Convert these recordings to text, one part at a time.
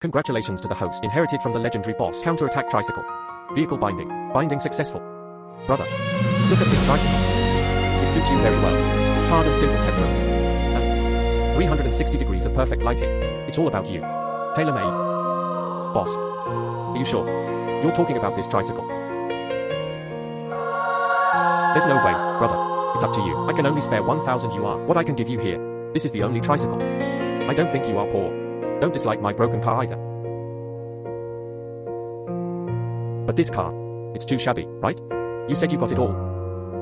Congratulations to the host, inherited from the legendary boss. Counterattack tricycle. Vehicle binding. Binding successful. Brother, look at this tricycle. It suits you very well. Hard and simple tempo. And 360 degrees of perfect lighting. It's all about you. Tailor-made. Boss. Are you sure? You're talking about this tricycle. There's no way, brother. It's up to you. I can only spare 1,000 yuan. What I can give you here. This is the only tricycle. I don't think you are poor. Don't dislike my broken car either. But this car, it's too shabby, right? You said you got it all.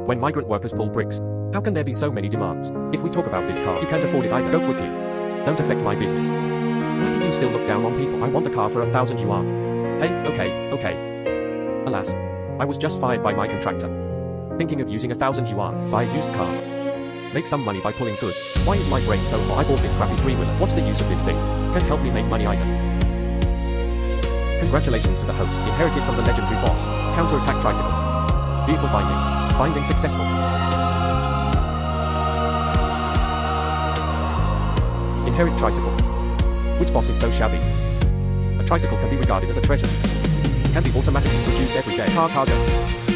When migrant workers pull bricks, how can there be so many demands? If we talk about this car, you can't afford it either. Go quickly. Don't affect my business. Why do you still look down on people? I want the car for 1,000 yuan. Hey, okay. Alas, I was just fired by my contractor. Thinking of using 1,000 yuan, buy a used car. Make some money by pulling goods. Why is my brain so hot? I bought this crappy three-wheeler. What's the use of this thing? Can't help me make money either. Congratulations to the host, inherited from the legendary boss. Counterattack tricycle. Vehicle binding. Binding successful. Inherit tricycle. Which boss is so shabby? A tricycle can be regarded as a treasure. Can be automatically produced every day. Car cargo.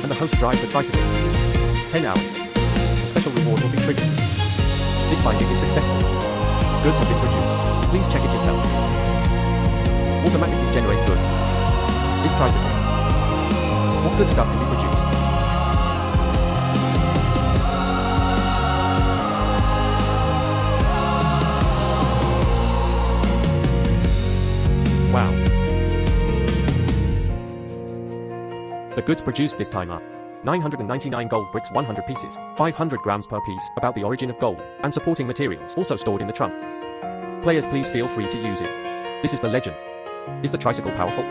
And the host drives the tricycle. 10 hours. Special reward will be triggered. This binding is successful. Goods have been produced. Please check it yourself. Automatically generate goods. This tricycle. What good stuff can be produced? Wow. The goods produced this time are 999 gold bricks, 100 pieces, 500 grams per piece, about the origin of gold, and supporting materials, also stored in the trunk. Players, please feel free to use it. This is the legend. Is the tricycle powerful?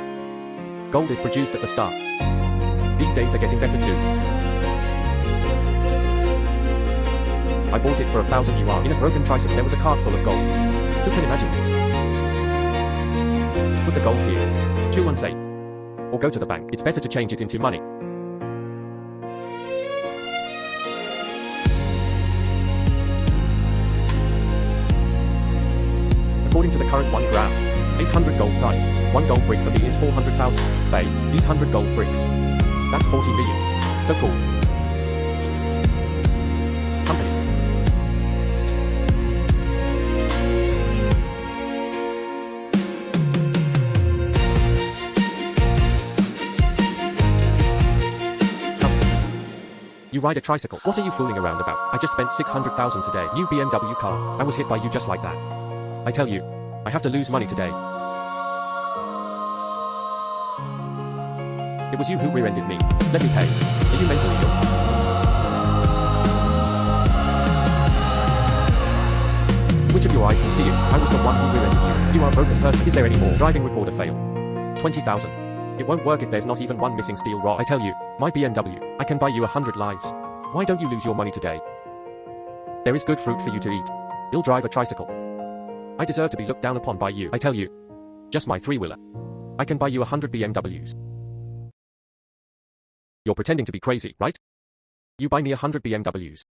Gold is produced at the start. These days are getting better too. I bought it for 1,000 yuan. In a broken tricycle there was a cart full of gold. Who can imagine this? Put the gold here. 218. Or go to the bank. It's better to change it into money. According to the current 1 gram, 800 gold price, 1 gold brick for me is 400,000. Bay, these 100 gold bricks. That's 40 million. So cool. Company. You ride a tricycle. What are you fooling around about? I just spent 600,000 today. New BMW car. I was hit by you just like that. I tell you, I have to lose money today. It was you who rear-ended me. Let me pay. Are you mentally ill? Which of your eyes can see it? I was the one who rear-ended you. You are a broken person. Is there any more? Driving recorder failed. 20,000. It won't work if there's not even one missing steel rod. I tell you, my BMW, I can buy you 100 lives. Why don't you lose your money today? There is good fruit for you to eat. You'll drive a tricycle. I deserve to be looked down upon by you. I tell you. Just my three-wheeler. I can buy you 100 BMWs. You're pretending to be crazy, right? You buy me 100 BMWs.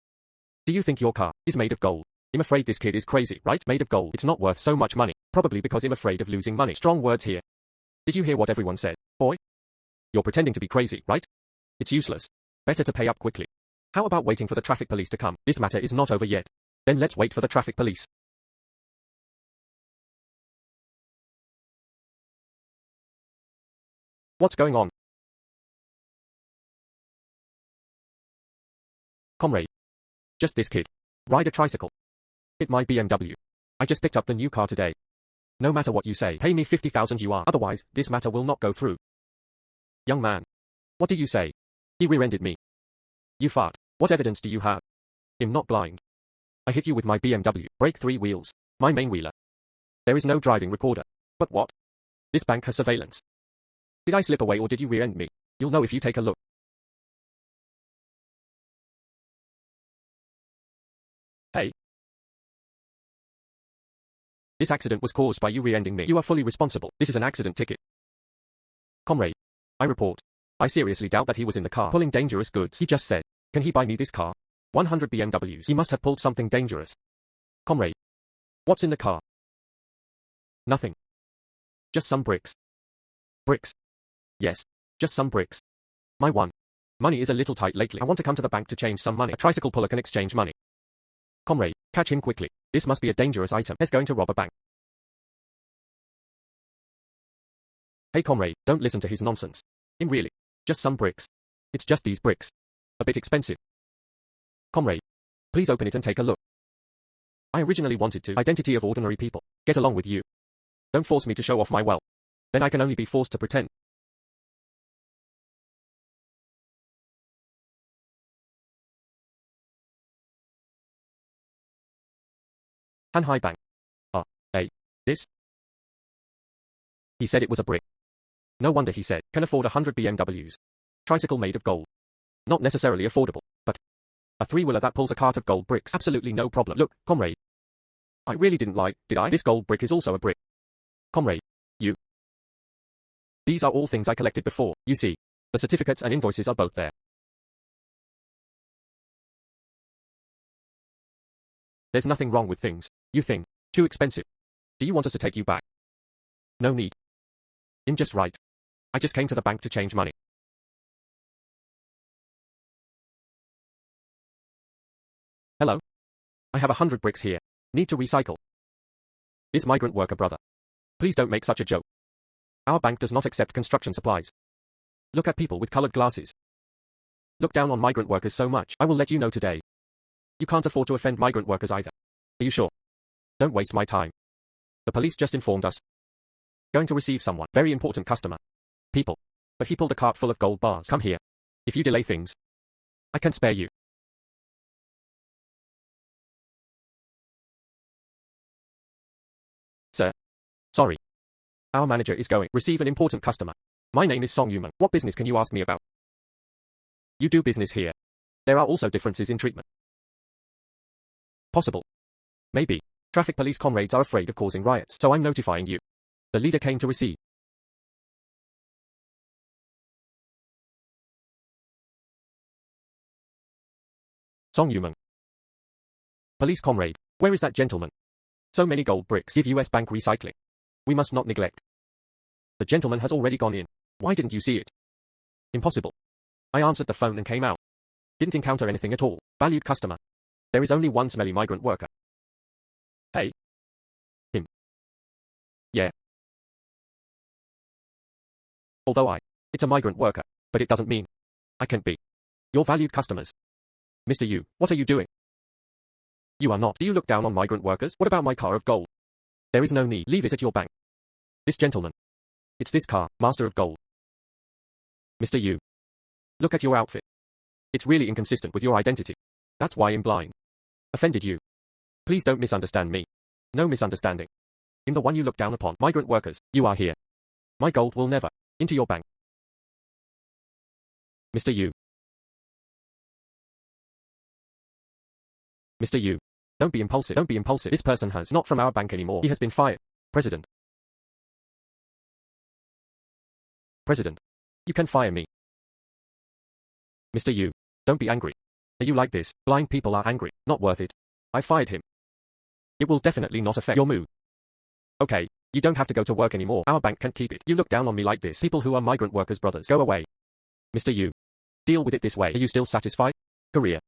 Do you think your car is made of gold? I'm afraid this kid is crazy, right? Made of gold. It's not worth so much money. Probably because I'm afraid of losing money. Strong words here. Did you hear what everyone said, boy? You're pretending to be crazy, right? It's useless. Better to pay up quickly. How about waiting for the traffic police to come? This matter is not over yet. Then let's wait for the traffic police. What's going on? Comrade. Just this kid. Ride a tricycle. Hit my BMW. I just picked up the new car today. No matter what you say, pay me 50,000 yuan. Otherwise, this matter will not go through. Young man. What do you say? He rear-ended me. You fart. What evidence do you have? I'm not blind. I hit you with my BMW. Break 3 wheels. My main wheeler. There is no driving recorder. But what? This bank has surveillance. Did I slip away or did you rear-end me? You'll know if you take a look. Hey. This accident was caused by you rear-ending me. You are fully responsible. This is an accident ticket. Comrade. I report. I seriously doubt that he was in the car pulling dangerous goods. He just said, can he buy me this car? 100 BMWs. He must have pulled something dangerous. Comrade. What's in the car? Nothing. Just some bricks. Bricks. Yes. Just some bricks. My one. Money is a little tight lately. I want to come to the bank to change some money. A tricycle puller can exchange money. Comrade, catch him quickly. This must be a dangerous item. He's going to rob a bank. Hey comrade, don't listen to his nonsense. Him really. Just some bricks. It's just these bricks. A bit expensive. Comrade, please open it and take a look. I originally wanted to. Identity of ordinary people. Get along with you. Don't force me to show off my wealth. Then I can only be forced to pretend. Hanhai Bank. This? He said it was a brick. No wonder he said, can afford 100 BMWs. Tricycle made of gold. Not necessarily affordable, but a three-wheeler that pulls a cart of gold bricks. Absolutely no problem. Look, comrade. I really didn't lie, did I? This gold brick is also a brick. Comrade. You. These are all things I collected before, you see. The certificates and invoices are both there. There's nothing wrong with things. You think. Too expensive. Do you want us to take you back? No need. I'm just right. I just came to the bank to change money. Hello? I have 100 bricks here. Need to recycle. This migrant worker brother. Please don't make such a joke. Our bank does not accept construction supplies. Look at people with colored glasses. Look down on migrant workers so much. I will let you know today. You can't afford to offend migrant workers either. Are you sure? Don't waste my time. The police just informed us. Going to receive someone. Very important customer. People. But he pulled a cart full of gold bars. Come here. If you delay things, I can spare you. Sir. Sorry. Our manager is going. Receive an important customer. My name is Song Yuman. What business can you ask me about? You do business here. There are also differences in treatment. Possible. Maybe. Traffic police comrades are afraid of causing riots, so I'm notifying you. The leader came to receive. Song Yuman. Police comrade, where is that gentleman? So many gold bricks. Give US Bank recycling. We must not neglect. The gentleman has already gone in. Why didn't you see it? Impossible. I answered the phone and came out. Didn't encounter anything at all. Valued customer. There is only one smelly migrant worker. Hey. Him. Yeah. Although it's a migrant worker, but it doesn't mean I can't be your valued customers. Mr. Yu, what are you doing? You are not. Do you look down on migrant workers? What about my car of gold? There is no need. Leave it at your bank. This gentleman. It's this car, master of gold. Mr. Yu. Look at your outfit. It's really inconsistent with your identity. That's why I'm blind. Offended you. Please don't misunderstand me. No misunderstanding. I'm the one you look down upon. Migrant workers, you are here. My gold will never into your bank. Mr. Yu. Mr. Yu. Don't be impulsive. Don't be impulsive. This person has not from our bank anymore. He has been fired. President. President. You can fire me. Mr. Yu. Don't be angry. Are you like this? Blind people are angry. Not worth it. I fired him. It will definitely not affect your mood. Okay, you don't have to go to work anymore. Our bank can keep it. You look down on me like this. People who are migrant workers' brothers. Go away. Mr. Yu. Deal with it this way. Are you still satisfied? Career.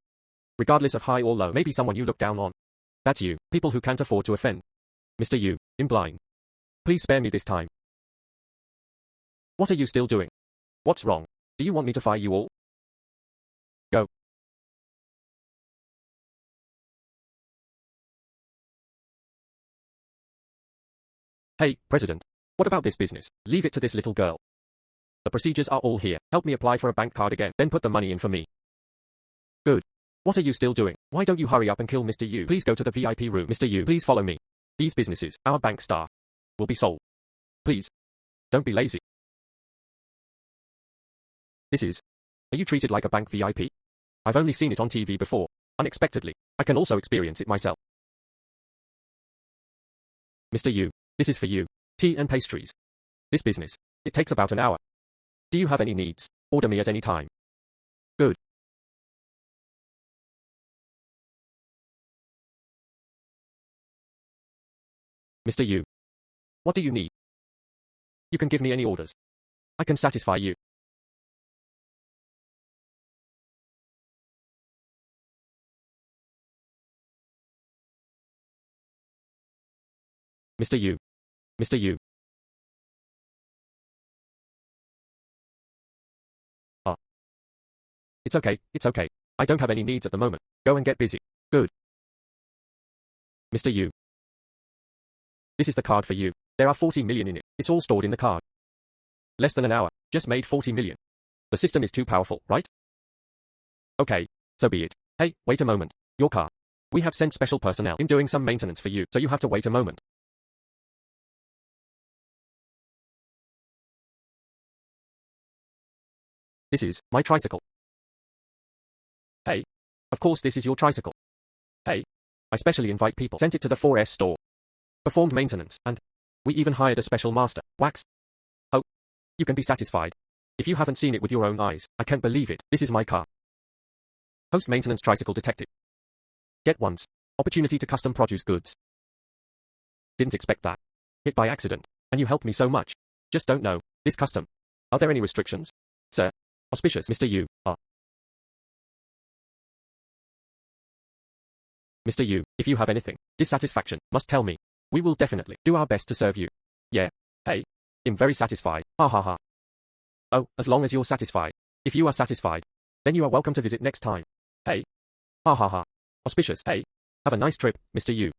Regardless of high or low, maybe someone you look down on. That's you. People who can't afford to offend. Mr. Yu. I'm blind. Please spare me this time. What are you still doing? What's wrong? Do you want me to fire you all? Go. Hey, President. What about this business? Leave it to this little girl. The procedures are all here. Help me apply for a bank card again, then put the money in for me. Good. What are you still doing? Why don't you hurry up and kill Mr. Yu? Please go to the VIP room. Mr. Yu, please follow me. These businesses, our bank staff, will be sold. Please. Don't be lazy. Are you treated like a bank VIP? I've only seen it on TV before. Unexpectedly. I can also experience it myself. Mr. Yu, this is for you. Tea and pastries. This business, it takes about an hour. Do you have any needs? Order me at any time. Good. Mr. Yu. What do you need? You can give me any orders. I can satisfy you. Mr. Yu. Mr. Yu. It's okay, it's okay. I don't have any needs at the moment. Go and get busy. Good. Mr. Yu. This is the card for you. There are 40 million in it. It's all stored in the card. Less than an hour. Just made 40 million. The system is too powerful, right? Okay. So be it. Hey, wait a moment. Your car. We have sent special personnel in doing some maintenance for you, so you have to wait a moment. This is my tricycle. Hey. Of course this is your tricycle. Hey. I specially invite people. Sent it to the 4S store. Performed maintenance, and we even hired a special master. Wax. Oh. You can be satisfied. If you haven't seen it with your own eyes, I can't believe it. This is my car. Post-maintenance tricycle detected. Get once. Opportunity to custom produce goods. Didn't expect that. Hit by accident. And you helped me so much. Just don't know. This custom. Are there any restrictions? Sir. Auspicious Mr. Yu. Mr. Yu, if you have anything, dissatisfaction, must tell me. We will definitely do our best to serve you. Yeah. Hey. I'm very satisfied. Ha ha ha. Oh, as long as you're satisfied. If you are satisfied, then you are welcome to visit next time. Hey. Ha ha ha. Auspicious. Hey. Have a nice trip, Mr. Yu.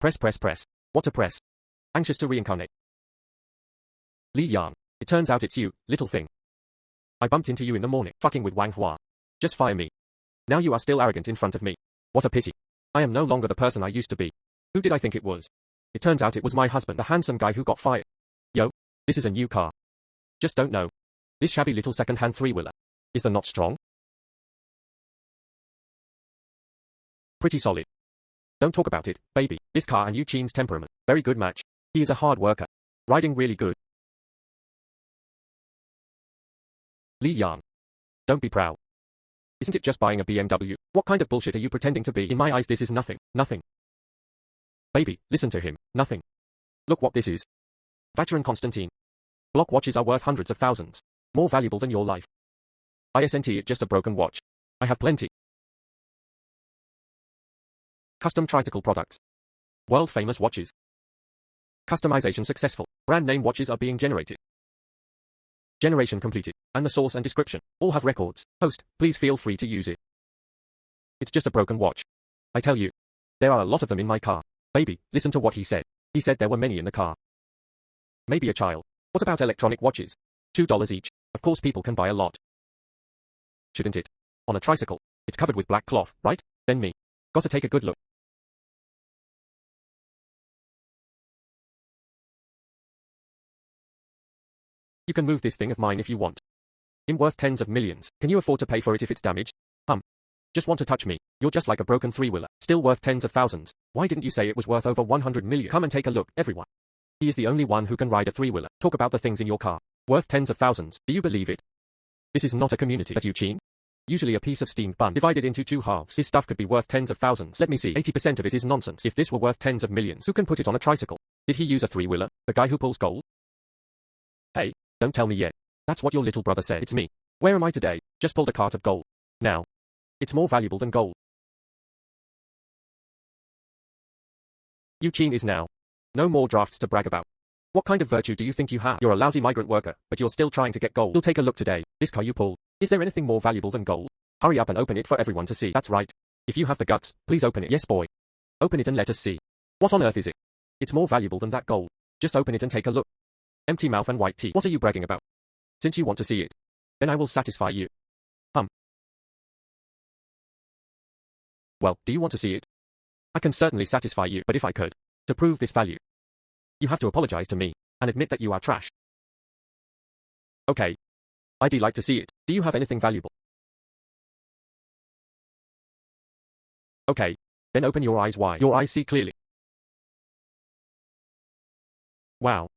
Press press press. What to press? Anxious to reincarnate. Li Yang. It turns out it's you, little thing. I bumped into you in the morning, fucking with Wang Hua. Just fire me. Now you are still arrogant in front of me. What a pity. I am no longer the person I used to be. Who did I think it was? It turns out it was my husband, the handsome guy who got fired. Yo, this is a new car. Just don't know. This shabby little second-hand three-wheeler. Is the knot strong? Pretty solid. Don't talk about it, baby. This car and Yu Qin's temperament. Very good match. He is a hard worker. Riding really good. Li Yang. Don't be proud. Isn't it just buying a BMW? What kind of bullshit are you pretending to be? In my eyes this is nothing. Nothing. Baby, listen to him. Nothing. Look what this is. Vacheron Constantine. Block watches are worth hundreds of thousands. More valuable than your life. Isn't it just a broken watch? I have plenty. Custom tricycle products. World famous watches. Customization successful. Brand name watches are being generated. Generation completed. And the source and description all have records. Host, please feel free to use it. It's just a broken watch. I tell you. There are a lot of them in my car. Baby, listen to what he said. He said there were many in the car. Maybe a child. What about electronic watches? $2 each. Of course people can buy a lot. Shouldn't it? On a tricycle. It's covered with black cloth, right? Then me. Gotta take a good look. You can move this thing of mine if you want. I'm worth tens of millions. Can you afford to pay for it if it's damaged? Just want to touch me. You're just like a broken three-wheeler. Still worth tens of thousands. Why didn't you say it was worth over 100 million? Come and take a look, everyone. He is the only one who can ride a three-wheeler. Talk about the things in your car. Worth tens of thousands. Do you believe it? This is not a community that Yu Qin. Usually a piece of steamed bun divided into two halves. His stuff could be worth tens of thousands. Let me see. 80% of it is nonsense. If this were worth tens of millions, who can put it on a tricycle? Did he use a three-wheeler? The guy who pulls gold? Hey, don't tell me yet. That's what your little brother said. It's me. Where am I today? Just pulled a cart of gold. Now. It's more valuable than gold. Yu Qin is now. No more drafts to brag about. What kind of virtue do you think you have? You're a lousy migrant worker, but you're still trying to get gold. You'll take a look today. This car you pulled. Is there anything more valuable than gold? Hurry up and open it for everyone to see. That's right. If you have the guts, please open it. Yes, boy. Open it and let us see. What on earth is it? It's more valuable than that gold. Just open it and take a look. Empty mouth and white teeth. What are you bragging about? Since you want to see it, then I will satisfy you. Well, do you want to see it? I can certainly satisfy you, but if I could, to prove this value, you have to apologize to me, and admit that you are trash. Okay. I'd like to see it. Do you have anything valuable? Okay. Then open your eyes wide. Your eyes see clearly. Wow.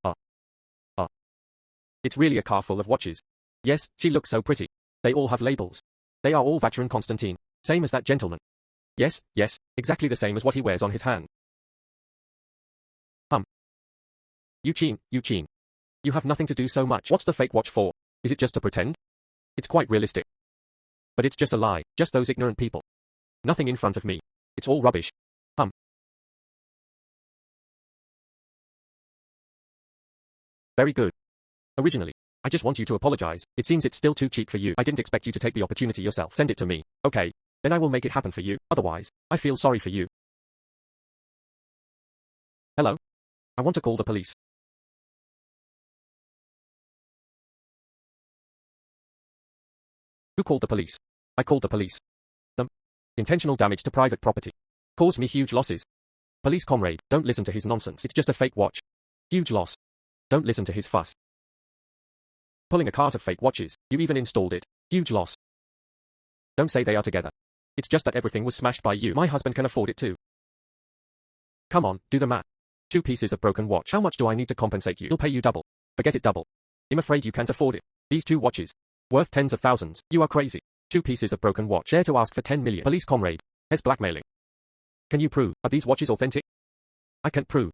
It's really a car full of watches. Yes, she looks so pretty. They all have labels. They are all Vacheron Constantine. Same as that gentleman. Yes, exactly the same as what he wears on his hand. Yu Qin. You have nothing to do so much. What's the fake watch for? Is it just to pretend? It's quite realistic. But it's just a lie, just those ignorant people. Nothing in front of me. It's all rubbish. Very good. Originally, I just want you to apologize. It seems it's still too cheap for you. I didn't expect you to take the opportunity yourself. Send it to me. Okay. Then I will make it happen for you. Otherwise, I feel sorry for you. Hello? I want to call the police. Who called the police? I called the police. Intentional damage to private property. Caused me huge losses. Police comrade, don't listen to his nonsense. It's just a fake watch. Huge loss. Don't listen to his fuss. Pulling a cart of fake watches. You even installed it. Huge loss. Don't say they are together. It's just that everything was smashed by you. My husband can afford it too. Come on, do the math. 2 pieces of broken watch. How much do I need to compensate you? He'll pay you double. Forget it double. I'm afraid you can't afford it. These 2 watches. Worth tens of thousands. You are crazy. 2 pieces of broken watch. Dare to ask for 10 million. Police comrade. Has blackmailing. Can you prove? Are these watches authentic? I can't prove.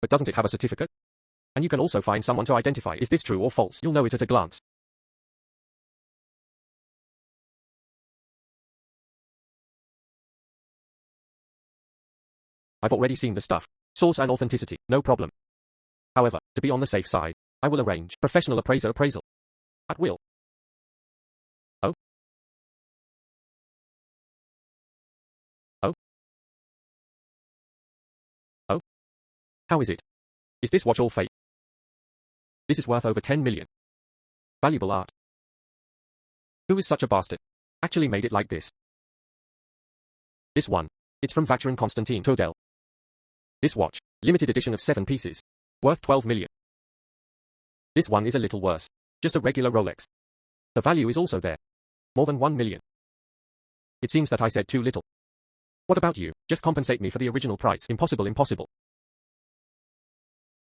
But doesn't it have a certificate? And you can also find someone to identify. Is this true or false? You'll know it at a glance. I've already seen the stuff. Source and authenticity, no problem. However, to be on the safe side, I will arrange professional appraisal. At will. Oh? Oh? Oh? How is it? Is this watch all fake? This is worth over 10 million. Valuable art. Who is such a bastard? Actually made it like this. This one. It's from Vacherin Konstantin Todel. This watch, limited edition of 7 pieces. Worth 12 million. This one is a little worse. Just a regular Rolex. The value is also there. More than 1 million. It seems that I said too little. What about you? Just compensate me for the original price. Impossible.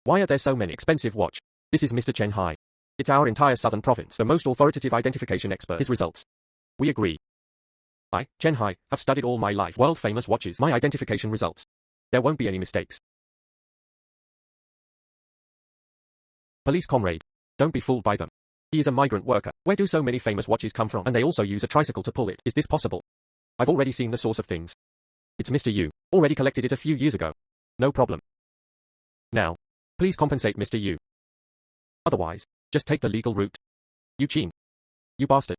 Why are there so many expensive watch? This is Mr. Chen. Hi. It's our entire southern province, the most authoritative identification expert. His results. We agree. I, Chen Hai, have studied all my life world famous watches. My identification results. There won't be any mistakes. Police comrade. Don't be fooled by them. He is a migrant worker. Where do so many famous watches come from? And they also use a tricycle to pull it. Is this possible? I've already seen the source of things. It's Mr. Yu. Already collected it a few years ago. No problem. Now, please compensate Mr. Yu. Otherwise, just take the legal route. Yu Qin. You bastard.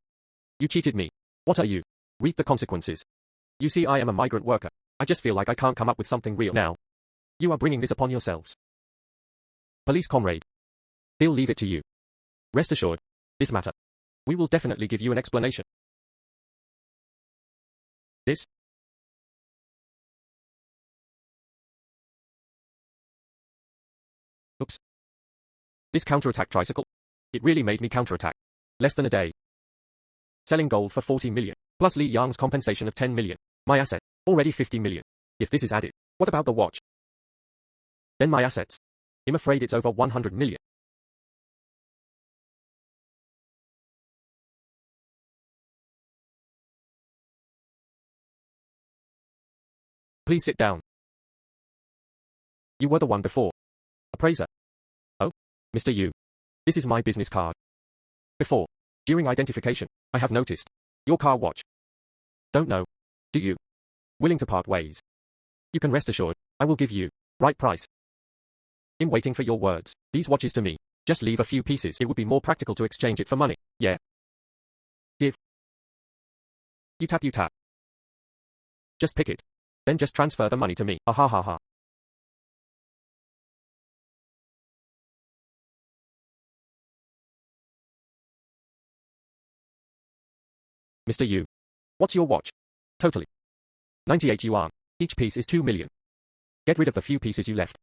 You cheated me. What are you? Reap the consequences. You see, I am a migrant worker. I just feel like I can't come up with something real now. You are bringing this upon yourselves. Police comrade. He'll leave it to you. Rest assured, this matter. We will definitely give you an explanation. This? Oops. This counterattack tricycle? It really made me counterattack. Less than a day. Selling gold for 40 million, plus Li Yang's compensation of 10 million. My asset, already 50 million. If this is added, what about the watch? Then my assets. I'm afraid it's over 100 million. Please sit down. You were the one before. Appraiser. Oh, Mr. Yu. This is my business card. Before, during identification, I have noticed. Your car watch. Don't know. Do you? Willing to part ways? You can rest assured, I will give you right price. I'm waiting for your words. These watches to me. Just leave a few pieces. It would be more practical to exchange it for money. Yeah. Give. You tap. Just pick it. Then just transfer the money to me. Ha. Mr. Yu. What's your watch? Totally. 98 yuan. Each piece is 2 million. Get rid of the few pieces you left.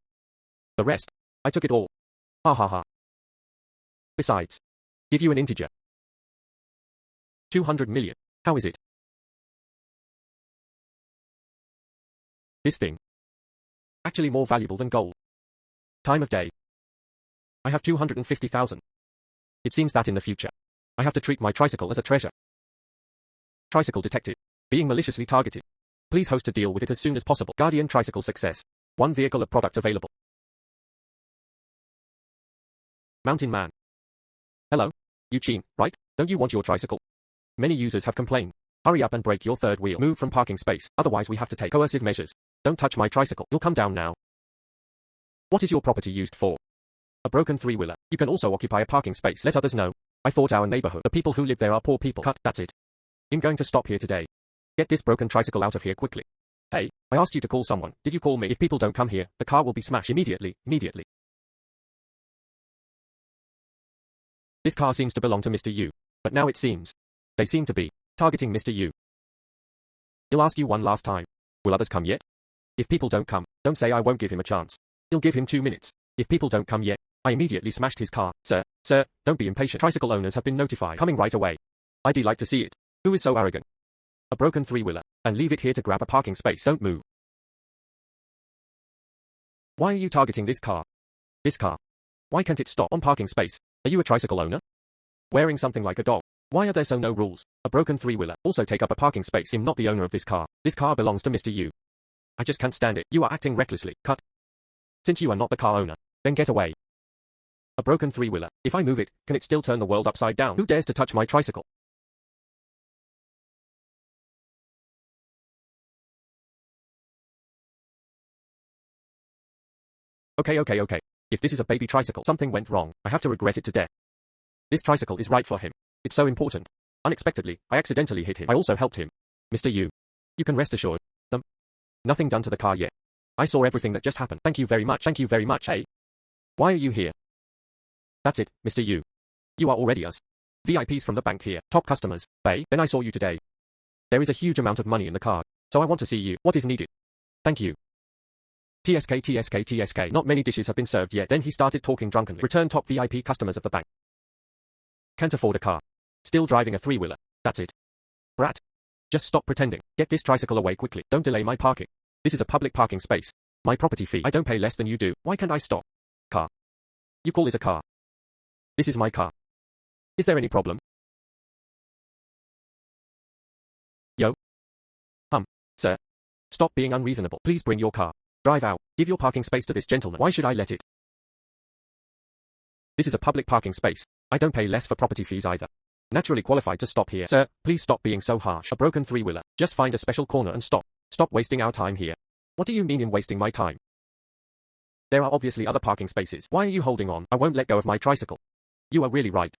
The rest, I took it all. Ha. Besides, give you an integer. 200 million. How is it? This thing. Actually more valuable than gold. Time of day. I have 250,000. It seems that in the future, I have to treat my tricycle as a treasure. Tricycle detected. Being maliciously targeted. Please host to deal with it as soon as possible. Guardian tricycle success. 1 vehicle of product available. Mountain man. Hello? Yu Qin, right? Don't you want your tricycle? Many users have complained. Hurry up and break your third wheel. Move from parking space, otherwise we have to take coercive measures. Don't touch my tricycle. You'll come down now. What is your property used for? A broken three-wheeler. You can also occupy a parking space. Let others know. I thought our neighborhood, the people who live there are poor people. Cut, that's it. I'm going to stop here today. Get this broken tricycle out of here quickly. Hey, I asked you to call someone. Did you call me? If people don't come here, the car will be smashed immediately. This car seems to belong to Mr. Yu. But now it seems they seem to be targeting Mr. Yu. He'll ask you one last time. Will others come yet? If people don't come, don't say I won't give him a chance. You'll give him 2 minutes. If people don't come yet, I immediately smashed his car. Sir, don't be impatient. Tricycle owners have been notified. Coming right away. I'd like to see it. Who is so arrogant? A broken three-wheeler, and leave it here to grab a parking space. Don't move. Why are you targeting this car? This car. Why can't it stop on parking space? Are you a tricycle owner? Wearing something like a dog. Why are there so no rules? A broken three-wheeler. Also take up a parking space. I'm not the owner of this car. This car belongs to Mr. Yu. I just can't stand it. You are acting recklessly. Cut. Since you are not the car owner, then get away. A broken three-wheeler. If I move it, can it still turn the world upside down? Who dares to touch my tricycle? Okay. If this is a baby tricycle, something went wrong. I have to regret it to death. This tricycle is right for him. It's so important. Unexpectedly, I accidentally hit him. I also helped him. Mr. Yu. You can rest assured. Nothing done to the car yet. I saw everything that just happened. Thank you very much. Hey. Why are you here? That's it, Mr. Yu. You are already us. VIPs from the bank here. Top customers. Hey, then I saw you today. There is a huge amount of money in the car, so I want to see you. What is needed? Thank you. TSK. Not many dishes have been served yet. Then he started talking drunkenly. Return top VIP customers of the bank. Can't afford a car. Still driving a three-wheeler. That's it. Brat. Just stop pretending. Get this tricycle away quickly. Don't delay my parking. This is a public parking space. My property fee. I don't pay less than you do. Why can't I stop? Car. You call it a car. This is my car. Is there any problem? Yo. Sir. Stop being unreasonable. Please bring your car. Drive out. Give your parking space to this gentleman. Why should I let it? This is a public parking space. I don't pay less for property fees either. Naturally qualified to stop here. Sir, please stop being so harsh. A broken three-wheeler. Just find a special corner and stop. Stop wasting our time here. What do you mean in wasting my time? There are obviously other parking spaces. Why are you holding on? I won't let go of my tricycle. You are really right.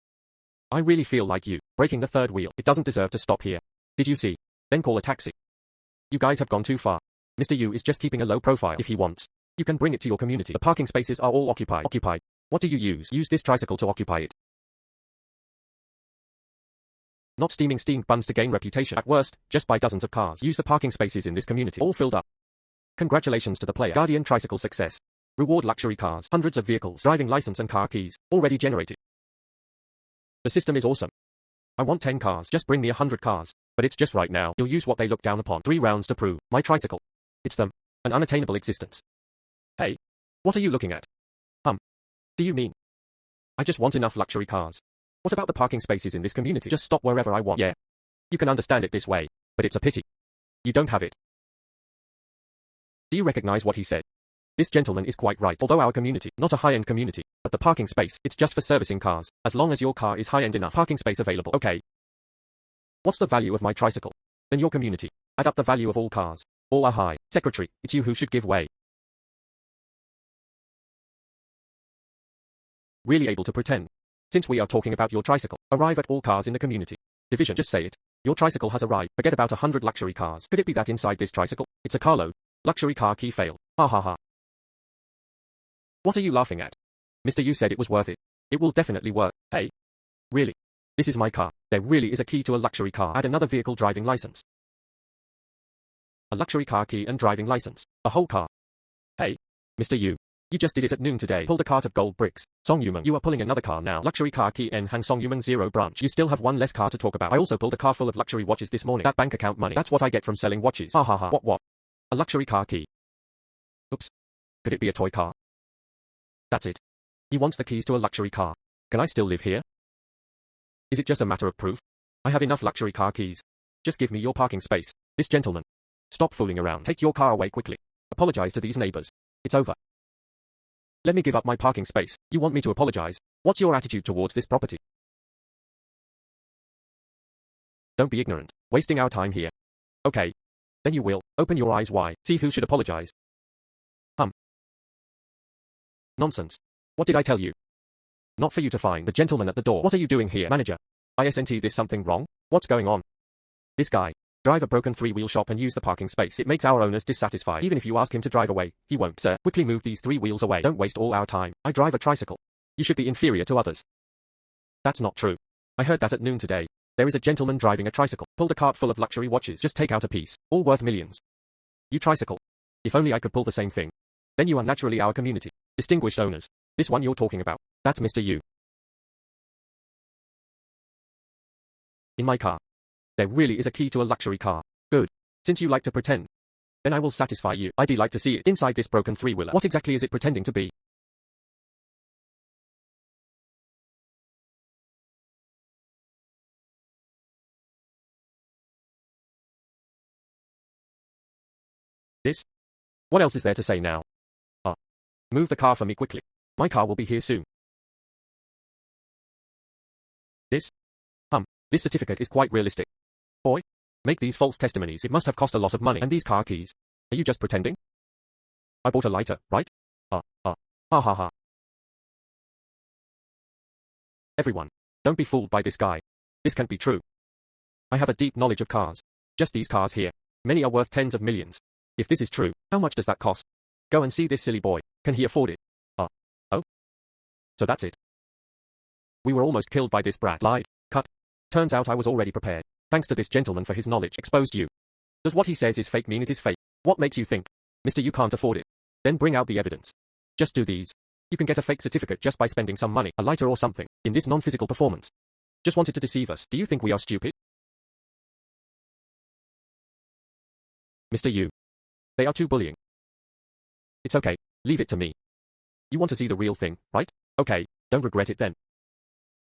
I really feel like you breaking the third wheel. It doesn't deserve to stop here. Did you see? Then call a taxi. You guys have gone too far. Mr. Yu is just keeping a low profile. If he wants, you can bring it to your community. The parking spaces are all occupied. What do you use? Use this tricycle to occupy it. Not steaming steamed buns to gain reputation. At worst, just buy dozens of cars. Use the parking spaces in this community. All filled up. Congratulations to the player. Guardian tricycle success. Reward luxury cars. Hundreds of vehicles. Driving license and car keys. Already generated. The system is awesome. I want 10 cars. Just bring me 100 cars. But it's just right now. You'll use what they look down upon. 3 rounds to prove. My tricycle. It's them. An unattainable existence. Hey. What are you looking at? Do you mean? I just want enough luxury cars. What about the parking spaces in this community? Just stop wherever I want. Yeah. You can understand it this way. But it's a pity. You don't have it. Do you recognize what he said? This gentleman is quite right. Although our community, not a high-end community, but the parking space, it's just for servicing cars. As long as your car is high-end enough, parking space available. Okay. What's the value of my tricycle? Then your community. Add up the value of all cars. All are high. Secretary, it's you who should give way. Really able to pretend. Since we are talking about your tricycle, arrive at all cars in the community. Division, just say it. Your tricycle has arrived. Forget about 100 luxury cars. Could it be that inside this tricycle? It's a carload. Luxury car key fail. Ha ha ha. What are you laughing at? Mr. Yu said it was worth it. It will definitely work. Hey. Really? This is my car. There really is a key to a luxury car. Add another vehicle driving license. A luxury car key and driving license. A whole car. Hey. Mr. Yu. You just did it at noon today. Pulled a cart of gold bricks. Songyuman, you are pulling another car now. Luxury car key en hang Songyuman 0 branch. You still have one less car to talk about. I also pulled a car full of luxury watches this morning. That bank account money. That's what I get from selling watches. Ha ha ha. What? A luxury car key. Oops. Could it be a toy car? That's it. He wants the keys to a luxury car. Can I still live here? Is it just a matter of proof? I have enough luxury car keys. Just give me your parking space. This gentleman. Stop fooling around. Take your car away quickly. Apologize to these neighbors. It's over. Let me give up my parking space. You want me to apologize? What's your attitude towards this property? Don't be ignorant. Wasting our time here. Okay. Then you will. Open your eyes wide. See who should apologize. Nonsense. What did I tell you? Not for you to find the gentleman at the door. What are you doing here, manager? Isn't this something wrong? What's going on? This guy. Drive a broken three-wheel shop and use the parking space. It makes our owners dissatisfied. Even if you ask him to drive away, he won't. Sir, quickly move these 3 wheels away. Don't waste all our time. I drive a tricycle. You should be inferior to others. That's not true. I heard that at noon today. There is a gentleman driving a tricycle. Pulled a cart full of luxury watches. Just take out a piece. All worth millions. You tricycle. If only I could pull the same thing. Then you are naturally our community. Distinguished owners. This one you're talking about. That's Mr. Yu. In my car. There really is a key to a luxury car. Good. Since you like to pretend. Then I will satisfy you. I'd like to see it inside this broken three-wheeler. What exactly is it pretending to be? This? What else is there to say now? Move the car for me quickly. My car will be here soon. This? This certificate is quite realistic. Boy, make these false testimonies. It must have cost a lot of money. And these car keys? Are you just pretending? I bought a lighter, right? Ha ha ha. Everyone, don't be fooled by this guy. This can't be true. I have a deep knowledge of cars. Just these cars here. Many are worth tens of millions. If this is true, how much does that cost? Go and see this silly boy. Can he afford it? Oh? So that's it. We were almost killed by this brat. Lied. Cut. Turns out I was already prepared. Thanks to this gentleman for his knowledge. Exposed you. Does what he says is fake mean it is fake? What makes you think? Mr. You can't afford it. Then bring out the evidence. Just do these. You can get a fake certificate just by spending some money, a lighter or something, in this non-physical performance. Just wanted to deceive us. Do you think we are stupid? Mr. Yu. They are too bullying. It's okay. Leave it to me. You want to see the real thing, right? Okay, don't regret it then.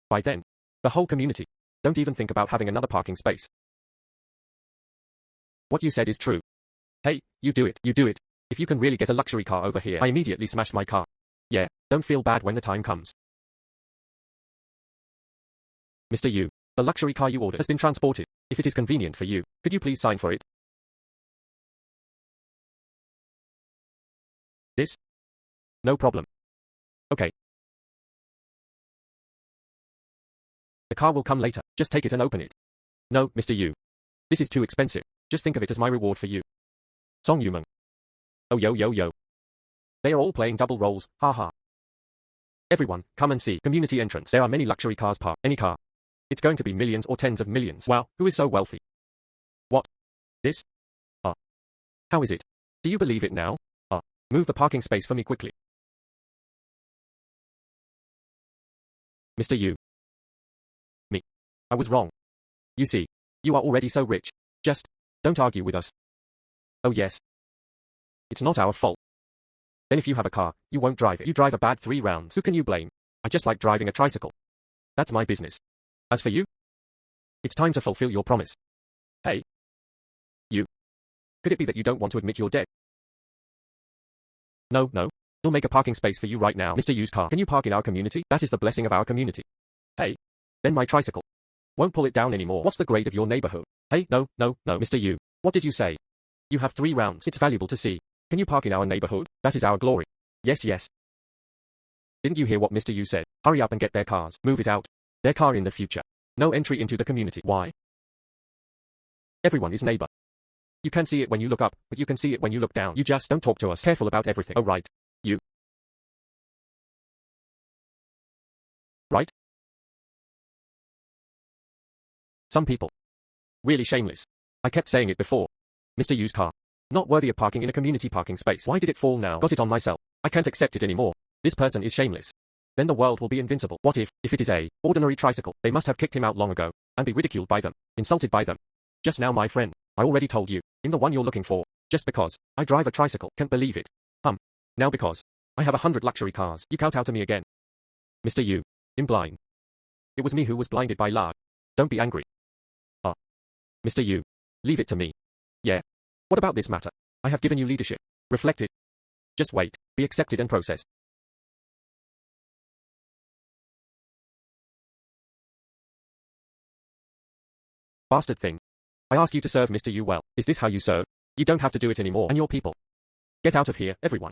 By then, the whole community. Don't even think about having another parking space. What you said is true. Hey, you do it. If you can really get a luxury car over here, I immediately smashed my car. Yeah, don't feel bad when the time comes. Mr. Yu, the luxury car you ordered has been transported. If it is convenient for you, could you please sign for it? This? No problem. Okay. The car will come later. Just take it and open it. No, Mr. Yu. This is too expensive. Just think of it as my reward for you. Song Yumeng. Oh yo. They are all playing double roles, haha. Everyone, come and see. Community entrance. There are many luxury cars parked. Any car. It's going to be millions or tens of millions. Wow, who is so wealthy? What? This? How is it? Do you believe it now? Move the parking space for me quickly. Mr. Yu. Me. I was wrong. You see, you are already so rich. Just, don't argue with us. Oh yes. It's not our fault. Then if you have a car, you won't drive it. You drive a bad 3 rounds. Who can you blame? I just like driving a tricycle. That's my business. As for you? It's time to fulfill your promise. Hey. You. Could it be that you don't want to admit your debt? No. We'll make a parking space for you right now. Mr. Yu's car. Can you park in our community? That is the blessing of our community. Hey. Then my tricycle. Won't pull it down anymore. What's the grade of your neighborhood? Hey, no, Mr. Yu. What did you say? You have 3 rounds. It's valuable to see. Can you park in our neighborhood? That is our glory. Yes. Didn't you hear what Mr. Yu said? Hurry up and get their cars. Move it out. Their car in the future. No entry into the community. Why? Everyone is neighbor. You can see it when you look up, but you can see it when you look down. You just don't talk to us. Careful about everything. Oh right. You. Right? Some people. Really shameless. I kept saying it before. Mr. Yu's car. Not worthy of parking in a community parking space. Why did it fall now? Got it on myself. I can't accept it anymore. This person is shameless. Then the world will be invincible. What if it is a ordinary tricycle? They must have kicked him out long ago, and be ridiculed by them, insulted by them. Just now my friend, I already told you, I'm the one you're looking for. Just because I drive a tricycle, can't believe it. Now because I have 100 luxury cars, you kowtow to me again. Mr. Yu, I'm blind. It was me who was blinded by lard. Don't be angry. Mr. Yu, leave it to me. Yeah. What about this matter? I have given you leadership. Reflect it. Just wait, be accepted and processed. Bastard thing. I ask you to serve Mr. Yu well. Is this how you serve? You don't have to do it anymore. And your people. Get out of here, everyone.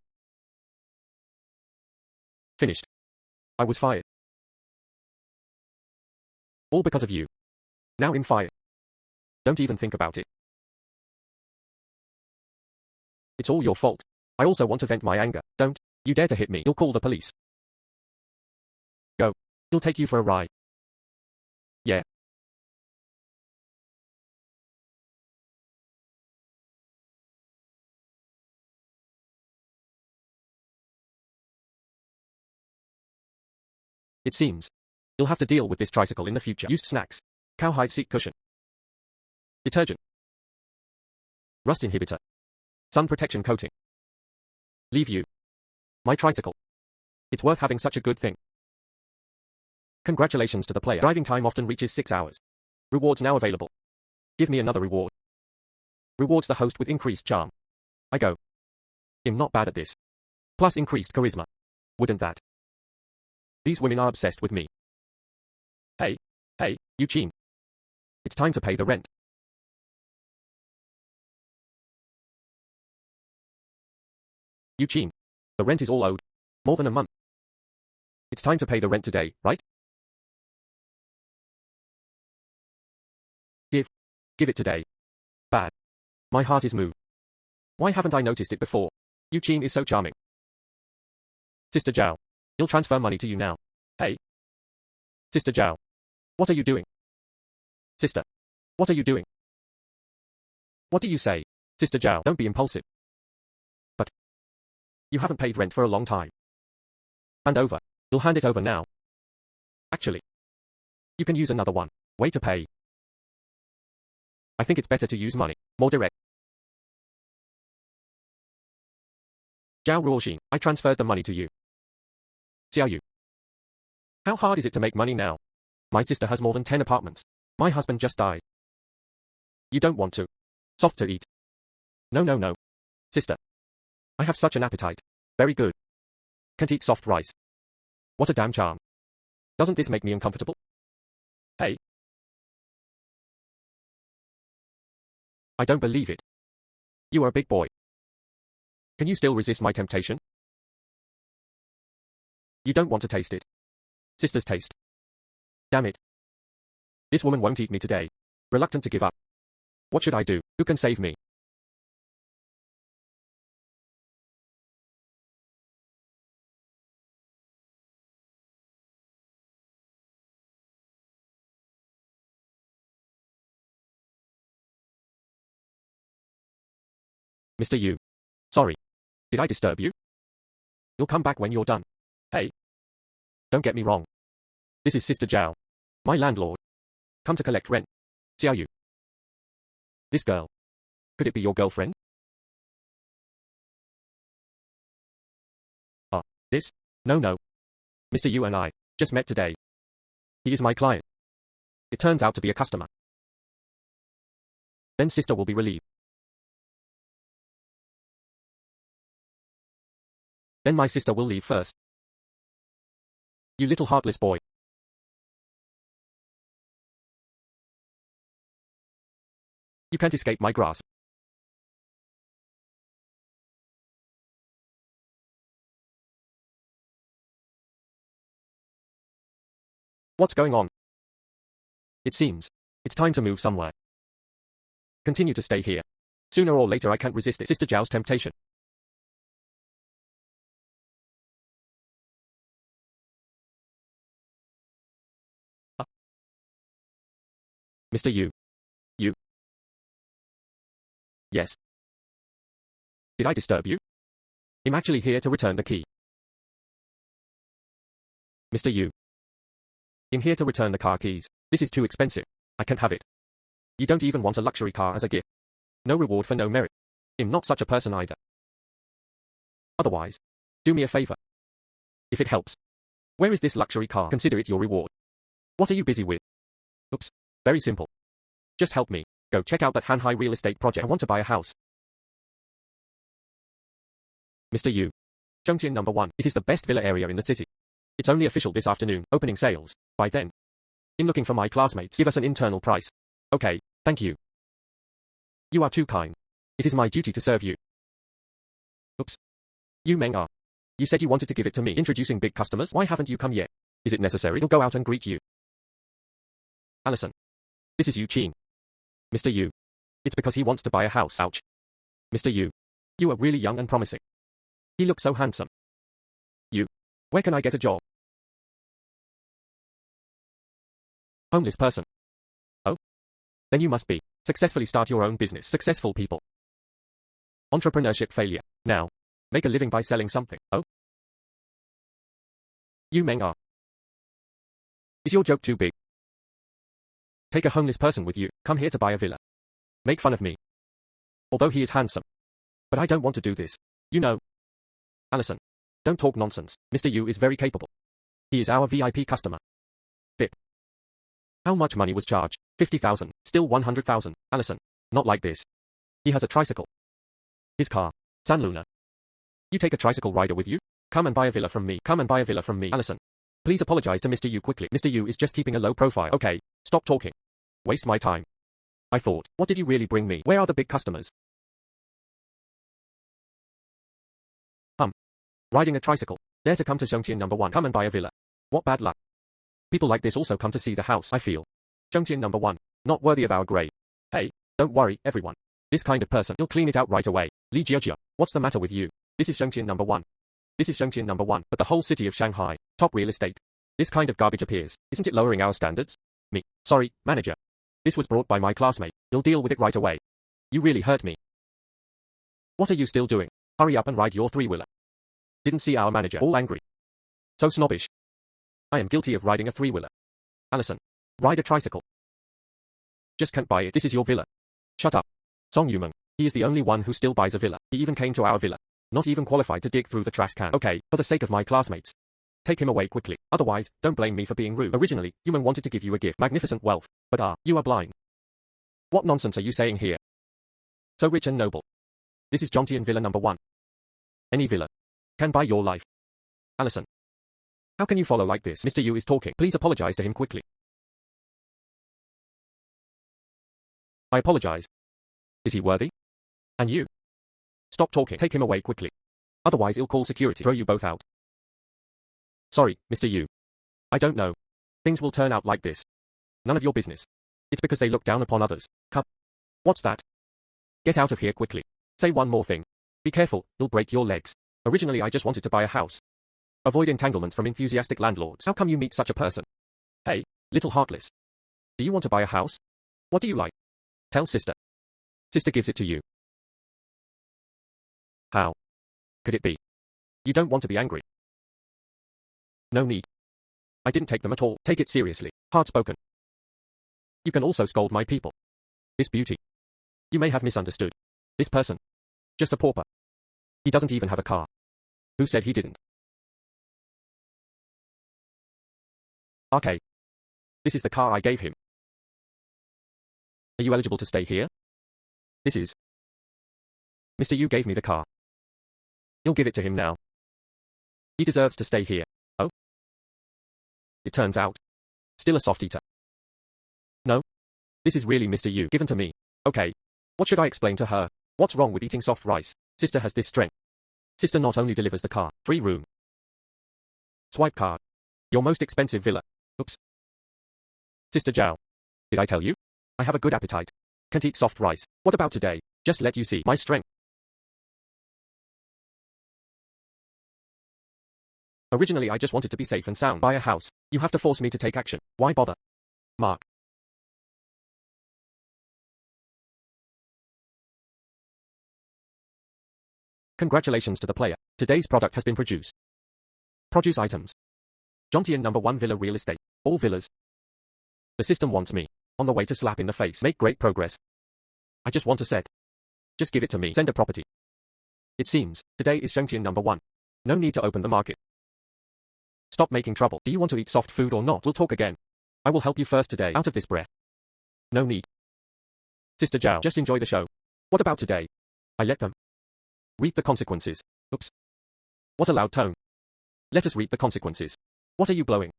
Finished. I was fired. All because of you. Now I'm fired. Don't even think about it. It's all your fault. I also want to vent my anger. Don't you dare to hit me. You'll call the police. Go. He'll take you for a ride. Yeah. It seems. You'll have to deal with this tricycle in the future. Used snacks. Cowhide seat cushion. Detergent. Rust inhibitor. Sun protection coating. Leave you. My tricycle. It's worth having such a good thing. Congratulations to the player. Driving time often reaches 6 hours. Rewards now available. Give me another reward. Rewards the host with increased charm. I go. I'm not bad at this. Plus increased charisma. Wouldn't that? These women are obsessed with me. Hey, Yu Qin. It's time to pay the rent. Yu Qin. The rent is all owed. More than a month. It's time to pay the rent today, right? Give it today. Bad. My heart is moved. Why haven't I noticed it before? Yu Qin is so charming. Sister Zhao. He'll transfer money to you now. Hey. Sister Zhao. What are you doing? Sister. What are you doing? What do you say? Sister Zhao, don't be impulsive. But. You haven't paid rent for a long time. Hand over. You'll hand it over now. Actually. You can use another one. Way to pay. I think it's better to use money. More direct. Zhao Ruoxin, I transferred the money to you. Xiao Yu. How hard is it to make money now? My sister has more than 10 apartments. My husband just died. You don't want to. Soft to eat. No. Sister. I have such an appetite. Very good. Can't eat soft rice. What a damn charm. Doesn't this make me uncomfortable? Hey. I don't believe it. You are a big boy. Can you still resist my temptation? You don't want to taste it. Sister's taste. Damn it. This woman won't eat me today. Reluctant to give up. What should I do? Who can save me? Mr. Yu. Sorry. Did I disturb you? You'll come back when you're done. Hey. Don't get me wrong. This is Sister Zhao. My landlord. Come to collect rent. Xiao Yu. This girl. Could it be your girlfriend? This? No. Mr. Yu and I just met today. He is my client. It turns out to be a customer. Then sister will be relieved. Then my sister will leave first. You little heartless boy. You can't escape my grasp. What's going on? It seems. It's time to move somewhere. Continue to stay here. Sooner or later I can't resist it. Sister Zhao's temptation. Mr. Yu. You. Yes. Did I disturb you? I'm actually here to return the key. Mr. Yu. I'm here to return the car keys. This is too expensive. I can't have it. You don't even want a luxury car as a gift. No reward for no merit. I'm not such a person either. Otherwise, do me a favor. If it helps. Where is this luxury car? Consider it your reward. What are you busy with? Oops. Very simple. Just help me. Go check out that Hanhai real estate project. I want to buy a house. Mr. Yu. Zhongtian number 1. It is the best villa area in the city. It's only official this afternoon. Opening sales. By then. In looking for my classmates. Give us an internal price. Okay, thank you. You are too kind. It is my duty to serve you. Oops. You Meng are. You said you wanted to give it to me. Introducing big customers? Why haven't you come yet? Is it necessary? He'll go out and greet you. Allison. This is Yu Qin. Mr. Yu. It's because he wants to buy a house. Ouch. Mr. Yu. You are really young and promising. He looks so handsome. You. Where can I get a job? Homeless person. Oh? Then you must be. Successfully start your own business. Successful people. Entrepreneurship failure. Now. Make a living by selling something. Oh? You Meng are. Is your joke too big? Take a homeless person with you. Come here to buy a villa. Make fun of me. Although he is handsome. But I don't want to do this. You know. Allison. Don't talk nonsense. Mr. Yu is very capable. He is our VIP customer. VIP. How much money was charged? 50,000. Still 100,000. Allison. Not like this. He has a tricycle. His car. San Luna. You take a tricycle rider with you? Come and buy a villa from me. Come and buy a villa from me. Allison. Please apologize to Mr. Yu quickly. Mr. Yu is just keeping a low profile. Okay, stop talking. Waste my time. I thought, what did you really bring me? Where are the big customers? Riding a tricycle. Dare to come to Chen number 1. Come and buy a villa. What bad luck. People like this also come to see the house. I feel. Chen number 1. Not worthy of our grade. Hey, don't worry, everyone. This kind of person, you'll clean it out right away. Li Jiajia, what's the matter with you? This is Chen number 1. This is Chen number 1. But the whole city of Shanghai, top real estate. This kind of garbage appears. Isn't it lowering our standards? Me. Sorry, manager. This was brought by my classmate. You'll deal with it right away. You really hurt me. What are you still doing? Hurry up and ride your three-wheeler. Didn't see our manager. All angry. So snobbish. I am guilty of riding a three-wheeler. Allison. Ride a tricycle. Just can't buy it. This is your villa. Shut up. Song Yumeng. He is the only one who still buys a villa. He even came to our villa. Not even qualified to dig through the trash can. Okay, for the sake of my classmates. Take him away quickly. Otherwise, don't blame me for being rude. Originally, Yumeng wanted to give you a gift. Magnificent wealth. But you are blind. What nonsense are you saying here? So rich and noble. This is Zhongtian Villa number 1. Any villa can buy your life. Allison. How can you follow like this? Mr. Yu is talking. Please apologize to him quickly. I apologize. Is he worthy? And you? Stop talking. Take him away quickly. Otherwise he'll call security. Throw you both out. Sorry, Mr. Yu. I don't know. Things will turn out like this. None of your business. It's because they look down upon others. Cup. What's that? Get out of here quickly. Say one more thing. Be careful, you'll break your legs. Originally I just wanted to buy a house. Avoid entanglements from enthusiastic landlords. How come you meet such a person? Hey, little heartless. Do you want to buy a house? What do you like? Tell sister. Sister gives it to you. How could it be? You don't want to be angry. No need. I didn't take them at all. Take it seriously. Hard spoken. You can also scold my people. This beauty. You may have misunderstood. This person. Just a pauper. He doesn't even have a car. Who said he didn't? Okay. This is the car I gave him. Are you eligible to stay here? This is. Mr. Yu gave me the car. You'll give it to him now. He deserves to stay here. Oh? It turns out. Still a soft eater. No. This is really Mr. Yu given to me. Okay. What should I explain to her? What's wrong with eating soft rice? Sister has this strength. Sister not only delivers the car, free room. Swipe card. Your most expensive villa. Oops. Sister Zhao. Did I tell you? I have a good appetite. Can't eat soft rice. What about today? Just let you see my strength. Originally I just wanted to be safe and sound. Buy a house. You have to force me to take action. Why bother? Mark. Congratulations to the player. Today's product has been produced. Produce items. Zhongtian number 1 villa real estate. All villas. The system wants me. On the way to slap in the face. Make great progress. I just want a set. Just give it to me. Send a property. It seems, today is Zhongtian number 1. No need to open the market. Stop making trouble. Do you want to eat soft food or not? We'll talk again. I will help you first today. Out of this breath. No need. Sister Zhao, just enjoy the show. What about today? I let them reap the consequences. Oops. What a loud tone. Let us reap the consequences. What are you blowing?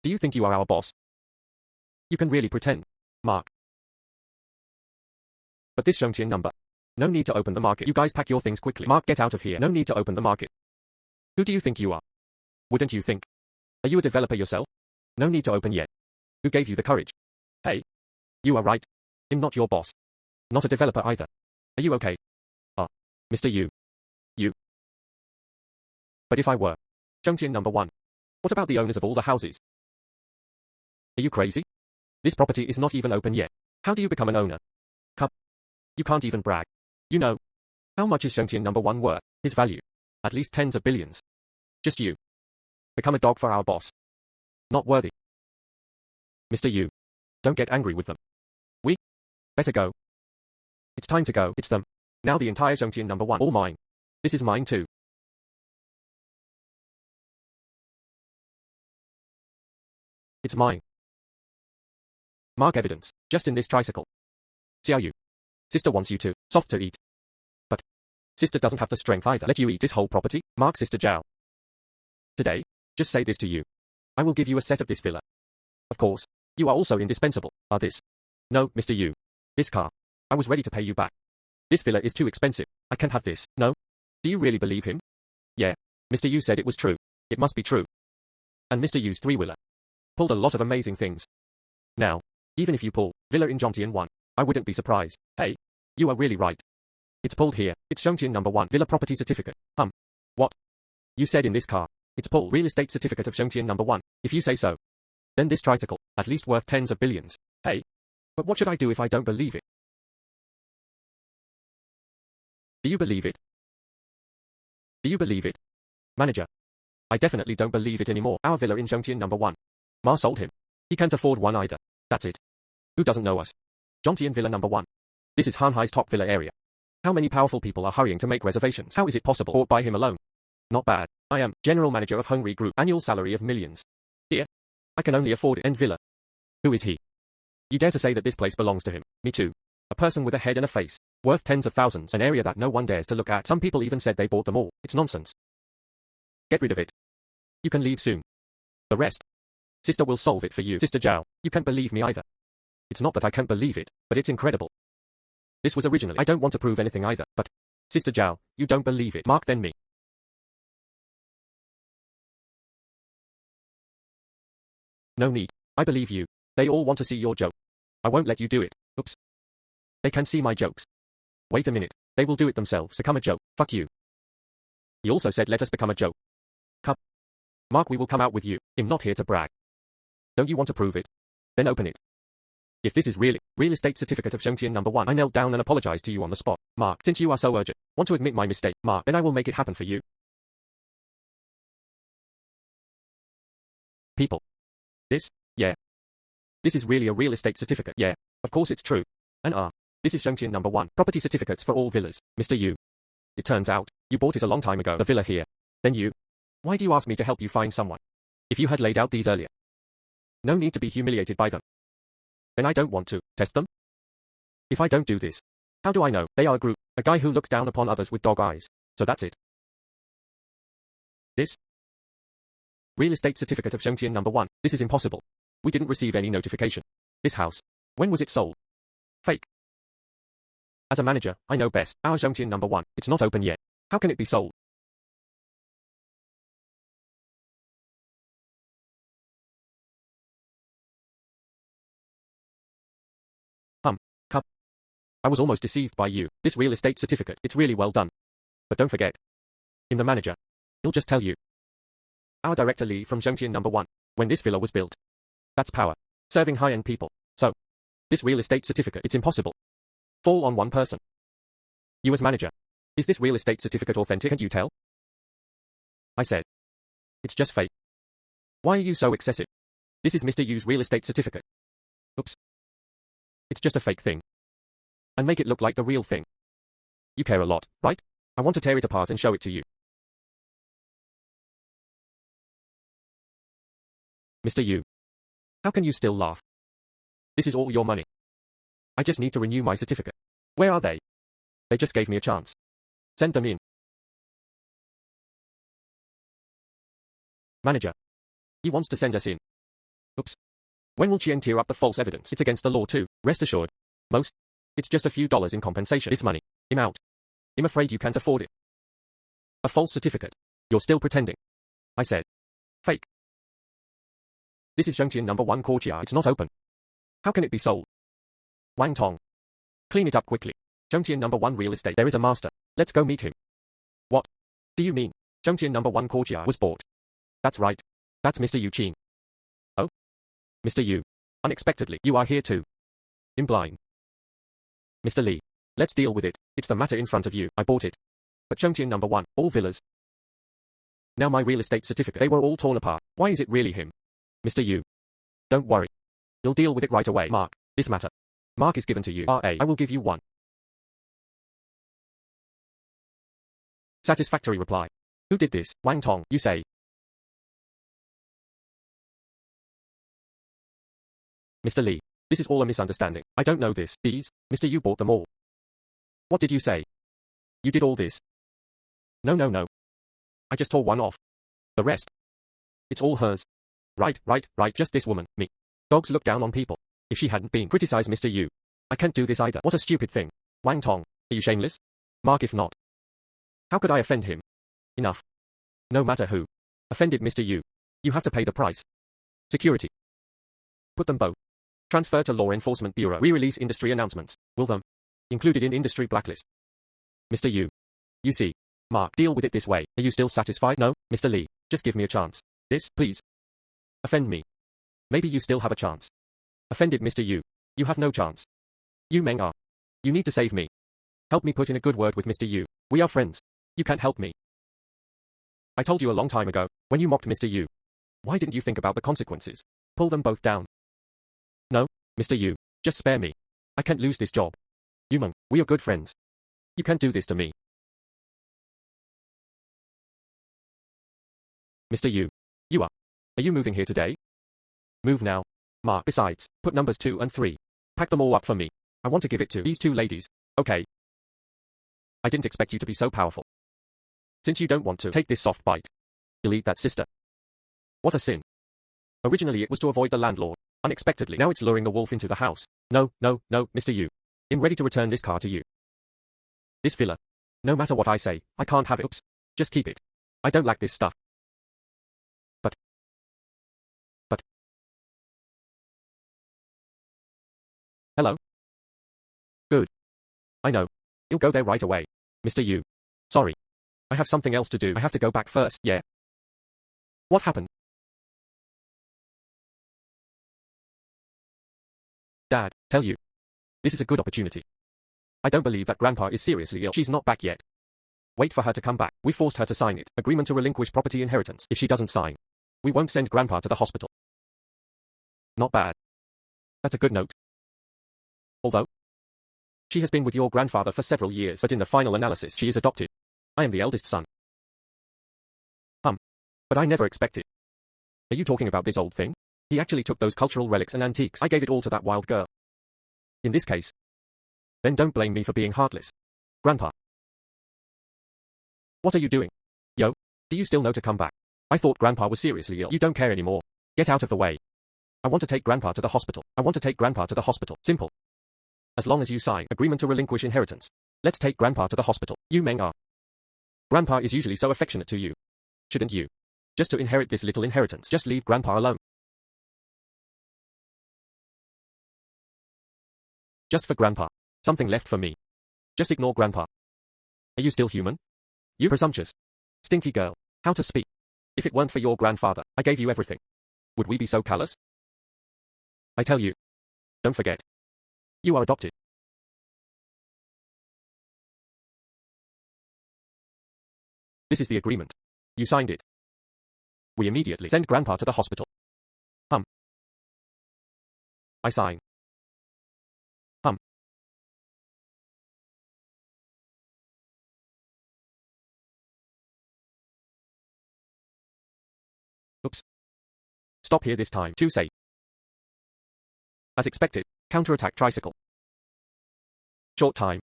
Do you think you are our boss? You can really pretend. Mark. But this Yu Qin number. No need to open the market. You guys pack your things quickly. Mark, get out of here. No need to open the market. Who do you think you are? Wouldn't you think? Are you a developer yourself? No need to open yet. Who gave you the courage? Hey. You are right. I'm not your boss. Not a developer either. Are you okay? Mr. Yu. You. But if I were. Yu Qin number 1. What about the owners of all the houses? Are you crazy? This property is not even open yet. How do you become an owner? Cup. You can't even brag. You know. How much is Yu Qin number 1 worth? His value. At least tens of billions. Just you. Become a dog for our boss. Not worthy. Mr. Yu. Don't get angry with them. We. Better go. It's time to go. It's them. Now the entire Yu Qin number 1. All mine. This is mine too. It's mine. Mark evidence. Just in this tricycle. Xiao Yu. Sister wants you to. Soft to eat. But. Sister doesn't have the strength either. Let you eat this whole property? Mark Sister Zhao. Today. Just say this to you. I will give you a set of this villa. Of course. You are also indispensable. This. No, Mr. Yu. This car. I was ready to pay you back. This villa is too expensive. I can't have this. No? Do you really believe him? Yeah. Mr. Yu said it was true. It must be true. And Mr. Yu's three-wheeler pulled a lot of amazing things. Now, even if you pull villa in Yu Qin 1, I wouldn't be surprised. Hey, you are really right. It's pulled here. It's Yu Qin number 1. Villa property certificate. What? You said in this car. It's pulled real estate certificate of Yu Qin number 1. If you say so. Then this tricycle, at least worth tens of billions. Hey. But what should I do if I don't believe it? Do you believe it? Do you believe it? Manager. I definitely don't believe it anymore. Our villa in Yu Qin number 1. Ma sold him. He can't afford one either. That's it. Who doesn't know us? Yu Qin villa number 1. This is Hanhai's top villa area. How many powerful people are hurrying to make reservations? How is it possible? Or by him alone? Not bad. I am general manager of Hungry Group. Annual salary of millions. Here. I can only afford it. And villa. Who is he? You dare to say that this place belongs to him? Me too. A person with a head and a face. Worth tens of thousands. An area that no one dares to look at. Some people even said they bought them all. It's nonsense. Get rid of it. You can leave soon. The rest. Sister will solve it for you. Sister Zhao, you can't believe me either. It's not that I can't believe it, but it's incredible. This was originally. I don't want to prove anything either, but. Sister Zhao, you don't believe it. Mark then me. No need. I believe you. They all want to see your joke. I won't let you do it. Oops. They can see my jokes. Wait a minute. They will do it themselves. Become a joke. Fuck you. He also said let us become a joke. Cup. Mark, we will come out with you. I'm not here to brag. Don't you want to prove it? Then open it. If this is really real estate certificate of Yu Qin number 1, I knelt down and apologized to you on the spot. Mark, since you are so urgent, want to admit my mistake, Mark, then I will make it happen for you. People. This? Yeah. This is really a real estate certificate. Yeah. Of course it's true. And this is Yu Qin number 1. Property certificates for all villas. Mr. Yu. It turns out, you bought it a long time ago. The villa here. Then you. Why do you ask me to help you find someone? If you had laid out these earlier. No need to be humiliated by them. Then I don't want to test them. If I don't do this, how do I know? They are a group, a guy who looks down upon others with dog eyes. So that's it. This? Real estate certificate of Yu Qin number 1. This is impossible. We didn't receive any notification. This house. When was it sold? Fake. As a manager, I know best. Our Yu Qin number 1. It's not open yet. How can it be sold? Cup. I was almost deceived by you. This real estate certificate, it's really well done. But don't forget. I'm the manager. He'll just tell you. Our director Lee from Yu Qin number 1. When this villa was built. That's power. Serving high-end people. So. This real estate certificate, it's impossible. Fall on one person. You as manager. Is this real estate certificate authentic? Can't you tell? I said. It's just fake. Why are you so excessive? This is Mr. Yu's real estate certificate. Oops. It's just a fake thing. And make it look like the real thing. You care a lot, right? I want to tear it apart and show it to you. Mr. Yu. How can you still laugh? This is all your money. I just need to renew my certificate. Where are they? They just gave me a chance. Send them in. Manager. He wants to send us in. When will Chen tear up the false evidence? It's against the law too. Rest assured. Most. It's just a few dollars in compensation. This money. I'm out. I'm afraid you can't afford it. A false certificate. You're still pretending. I said. Fake. This is Zhengqian #1 courtyard. It's not open. How can it be sold? Wang Tong. Clean it up quickly. Zhengqian #1 real estate. There is a master. Let's go meet him. What do you mean? Zhengqian #1 courtyard was bought. That's right. That's Mr. Yu Qin. Oh? Mr. Yu. Unexpectedly, you are here too. I'm blind. Mr. Li. Let's deal with it. It's the matter in front of you. I bought it. But Zhengqian #1, all villas. Now my real estate certificate. They were all torn apart. Why is it really him? Mr. Yu. Don't worry. You'll deal with it right away. Mark. This matter. Mark is given to you. RA. I will give you one. Satisfactory reply. Who did this? Wang Tong, you say. Mr. Li. This is all a misunderstanding. I don't know this. These, Mr. Yu bought them all. What did you say? You did all this? No. I just tore one off. The rest. It's all hers. Right. Just this woman, me. Dogs look down on people. If she hadn't been criticized Mr. Yu. I can't do this either. What a stupid thing. Wang Tong, are you shameless? Mark if not. How could I offend him? Enough. No matter who. Offended Mr. Yu. You have to pay the price. Security. Put them both. Transfer to Law Enforcement Bureau. Re-release industry announcements. Will them. Included in industry blacklist. Mr. Yu. You see. Mark, deal with it this way. Are you still satisfied? No, Mr. Li. Just give me a chance. This, please. Offend me. Maybe you still have a chance. Offended Mr. Yu. You have no chance. You Meng are. You need to save me. Help me put in a good word with Mr. Yu. We are friends. You can't help me. I told you a long time ago, when you mocked Mr. Yu. Why didn't you think about the consequences? Pull them both down. No, Mr. Yu. Just spare me. I can't lose this job. Yu Meng, we are good friends. You can't do this to me. Mr. Yu. You are. Are you moving here today? Move now. Mark, besides, put numbers 2 and 3. Pack them all up for me. I want to give it to these two ladies. Okay. I didn't expect you to be so powerful. Since you don't want to take this soft bite. Delete that sister. What a sin. Originally it was to avoid the landlord. Unexpectedly, now it's luring the wolf into the house. No, Mr. Yu. I'm ready to return this car to you. This villa. No matter what I say, I can't have it. Oops. Just keep it. I don't like this stuff. But. Hello? Good. I know. You'll go there right away. Mr. Yu. Sorry. I have something else to do. I have to go back first. Yeah. What happened? Dad, tell you. This is a good opportunity. I don't believe that Grandpa is seriously ill. She's not back yet. Wait for her to come back. We forced her to sign it. Agreement to relinquish property inheritance. If she doesn't sign, we won't send Grandpa to the hospital. Not bad. That's a good note. Although, she has been with your grandfather for several years, but in the final analysis she is adopted. I am the eldest son. But I never expected. Are you talking about this old thing? He actually took those cultural relics and antiques. I gave it all to that wild girl. In this case. Then don't blame me for being heartless. Grandpa. What are you doing? Yo, do you still know to come back? I thought Grandpa was seriously ill. You don't care anymore. Get out of the way. I want to take Grandpa to the hospital. Simple. As long as you sign agreement to relinquish inheritance. Let's take Grandpa to the hospital. You Meng are. Grandpa is usually so affectionate to you. Shouldn't you? Just to inherit this little inheritance. Just leave Grandpa alone. Just for Grandpa. Something left for me. Just ignore Grandpa. Are you still human? You presumptuous. Stinky girl. How to speak. If it weren't for your grandfather, I gave you everything. Would we be so callous? I tell you. Don't forget. You are adopted. This is the agreement. You signed it. We immediately send Grandpa to the hospital. I sign. Oops. Stop here this time. Too safe. As expected, counterattack tricycle. Short time.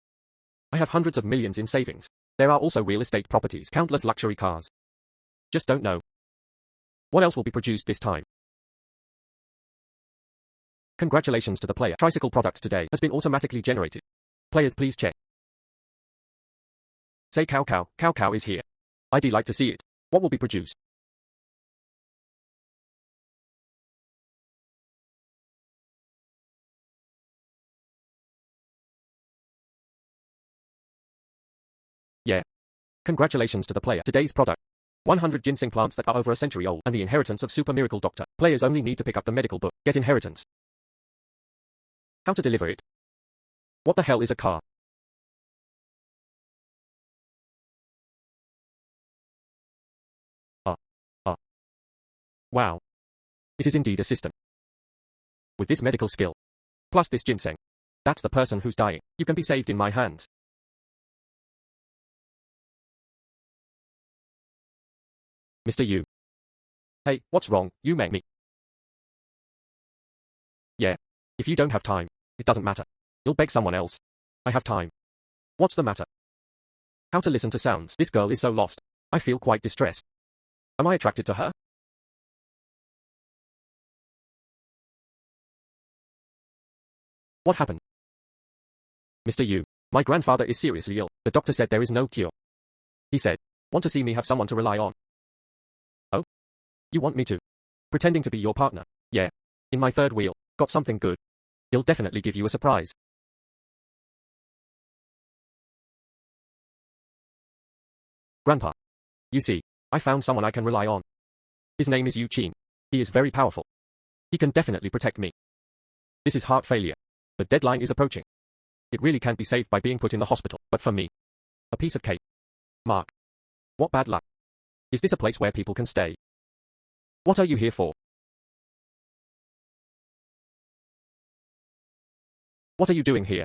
I have hundreds of millions in savings. There are also real estate properties, countless luxury cars. Just don't know. What else will be produced this time? Congratulations to the player. Tricycle products today has been automatically generated. Players please check. Say cow cow, cow cow is here. I'd like to see it. What will be produced? Yeah. Congratulations to the player. Today's product. 100 ginseng plants that are over a century old and the inheritance of Super Miracle Doctor. Players only need to pick up the medical book. Get inheritance. How to deliver it? What the hell is a car? Wow. It is indeed a system. With this medical skill, plus this ginseng, that's the person who's dying. You can be saved in my hands. Mr. Yu. Hey, what's wrong? You make me. Yeah. If you don't have time, it doesn't matter. You'll beg someone else. I have time. What's the matter? How to listen to sounds. This girl is so lost. I feel quite distressed. Am I attracted to her? What happened? Mr. Yu, my grandfather is seriously ill. The doctor said there is no cure. He said, want to see me have someone to rely on. Oh? You want me to? Pretending to be your partner. Yeah. In my third wheel. Got something good. He'll definitely give you a surprise. Grandpa. You see, I found someone I can rely on. His name is Yu Qin. He is very powerful. He can definitely protect me. This is heart failure. The deadline is approaching. It really can't be saved by being put in the hospital, but for me, a piece of cake. Mark. What bad luck. Is this a place where people can stay? What are you here for? What are you doing here?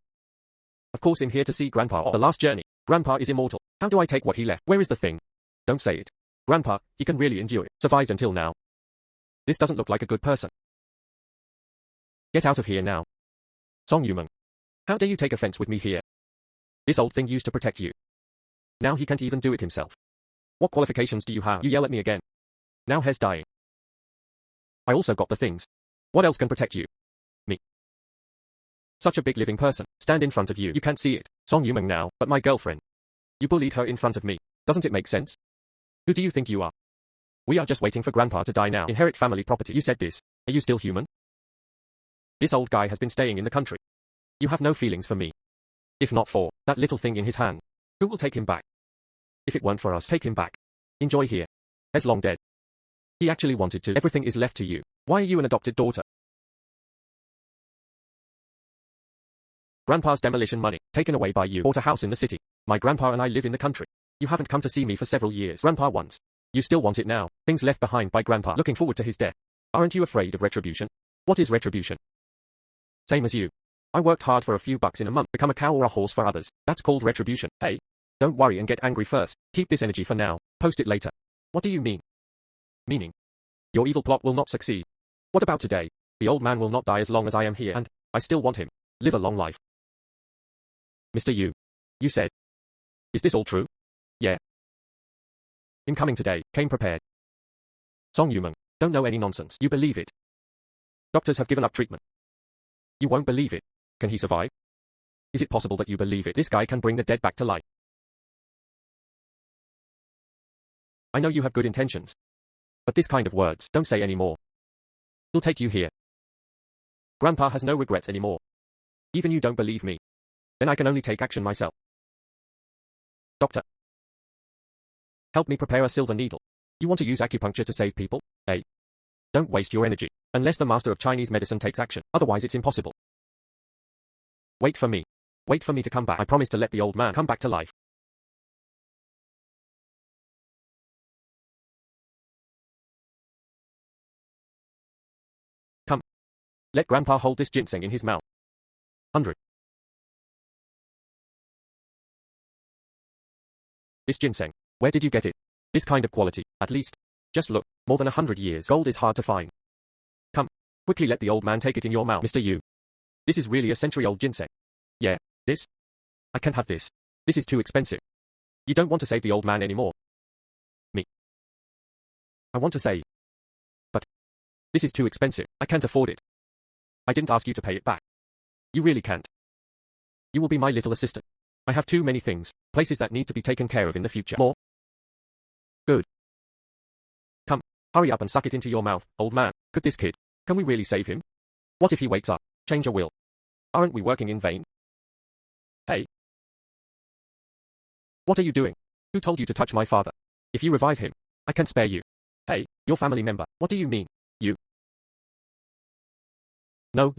Of course I'm here to see Grandpa on the last journey. Grandpa is immortal. How do I take what he left? Where is the thing? Don't say it. Grandpa, he can really endure it. Survived until now. This doesn't look like a good person. Get out of here now. Song Yumeng. How dare you take offense with me here? This old thing used to protect you. Now he can't even do it himself. What qualifications do you have? You yell at me again. Now he's dying. I also got the things. What else can protect you? Me. Such a big living person. Stand in front of you. You can't see it. Song Yumeng now, but my girlfriend. You bullied her in front of me. Doesn't it make sense? Who do you think you are? We are just waiting for Grandpa to die now. Inherit family property. You said this. Are you still human? This old guy has been staying in the country. You have no feelings for me. If not for that little thing in his hand, who will take him back? If it weren't for us, take him back. Enjoy here. He's long dead. He actually wanted to. Everything is left to you. Why are you an adopted daughter? Grandpa's demolition money, taken away by you. Bought a house in the city. My grandpa and I live in the country. You haven't come to see me for several years. Grandpa once. You still want it now. Things left behind by Grandpa. Looking forward to his death. Aren't you afraid of retribution? What is retribution? Same as you. I worked hard for a few bucks in a month, become a cow or a horse for others. That's called retribution. Hey. Don't worry and get angry first. Keep this energy for now. Post it later. What do you mean? Meaning? Your evil plot will not succeed. What about today? The old man will not die as long as I am here, and I still want him. Live a long life. Mr. Yu. You said. Is this all true? Yeah. Incoming today. Came prepared. Song Yumeng. Don't know any nonsense. You believe it. Doctors have given up treatment. You won't believe it. Can he survive? Is it possible that you believe it? This guy can bring the dead back to life. I know you have good intentions. But this kind of words, don't say anymore. He'll take you here. Grandpa has no regrets anymore. Even you don't believe me. Then I can only take action myself. Doctor. Help me prepare a silver needle. You want to use acupuncture to save people? Hey. Don't waste your energy. Unless the master of Chinese medicine takes action. Otherwise it's impossible. Wait for me. Wait for me to come back. I promise to let the old man come back to life. Come. Let Grandpa hold this ginseng in his mouth. 100. This ginseng. Where did you get it? This kind of quality, at least. Just look, more than 100 years. Gold is hard to find. Come. Quickly let the old man take it in your mouth. Mr. Yu. This is really a century-old ginseng. Yeah, this? I can't have this. This is too expensive. You don't want to save the old man anymore. Me. I want to say. But. This is too expensive. I can't afford it. I didn't ask you to pay it back. You really can't. You will be my little assistant. I have too many things, places that need to be taken care of in the future. More? Good. Come, hurry up and suck it into your mouth, old man. Could this kid, can we really save him? What if he wakes up, change your will? Aren't we working in vain? Hey. What are you doing? Who told you to touch my father? If you revive him, I can spare you. Hey, your family member. What do you mean? You? No.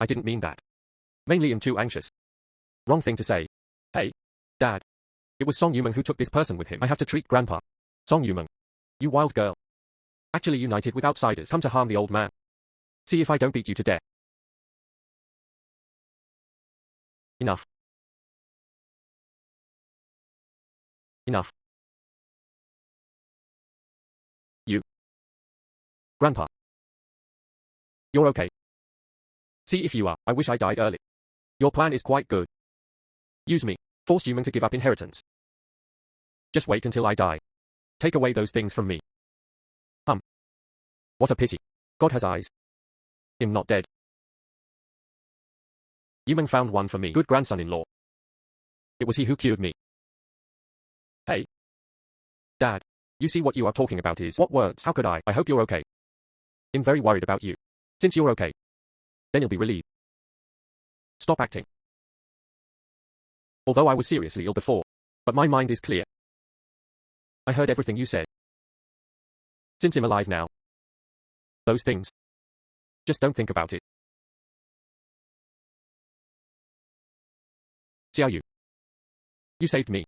I didn't mean that. Mainly I'm too anxious. Wrong thing to say. Hey, Dad. It was Song Yumeng who took this person with him. I have to treat Grandpa. Song Yumeng. You wild girl. Actually united with outsiders come to harm the old man. See if I don't beat you to death. Enough. Enough. You. Grandpa. You're okay. See if you are. I wish I died early. Your plan is quite good. Use me. Force Yumeng to give up inheritance. Just wait until I die. Take away those things from me. What a pity. God has eyes. Him not dead. Yumeng found one for me. Good grandson-in-law. It was he who cured me. Hey. Dad. You see what you are talking about is what words? How could I? I hope you're okay. I'm very worried about you. Since you're okay, then you'll be relieved. Stop acting. Although I was seriously ill before, but my mind is clear. I heard everything you said. Since I'm alive now, those things, just don't think about it. Xiao Yu. You saved me.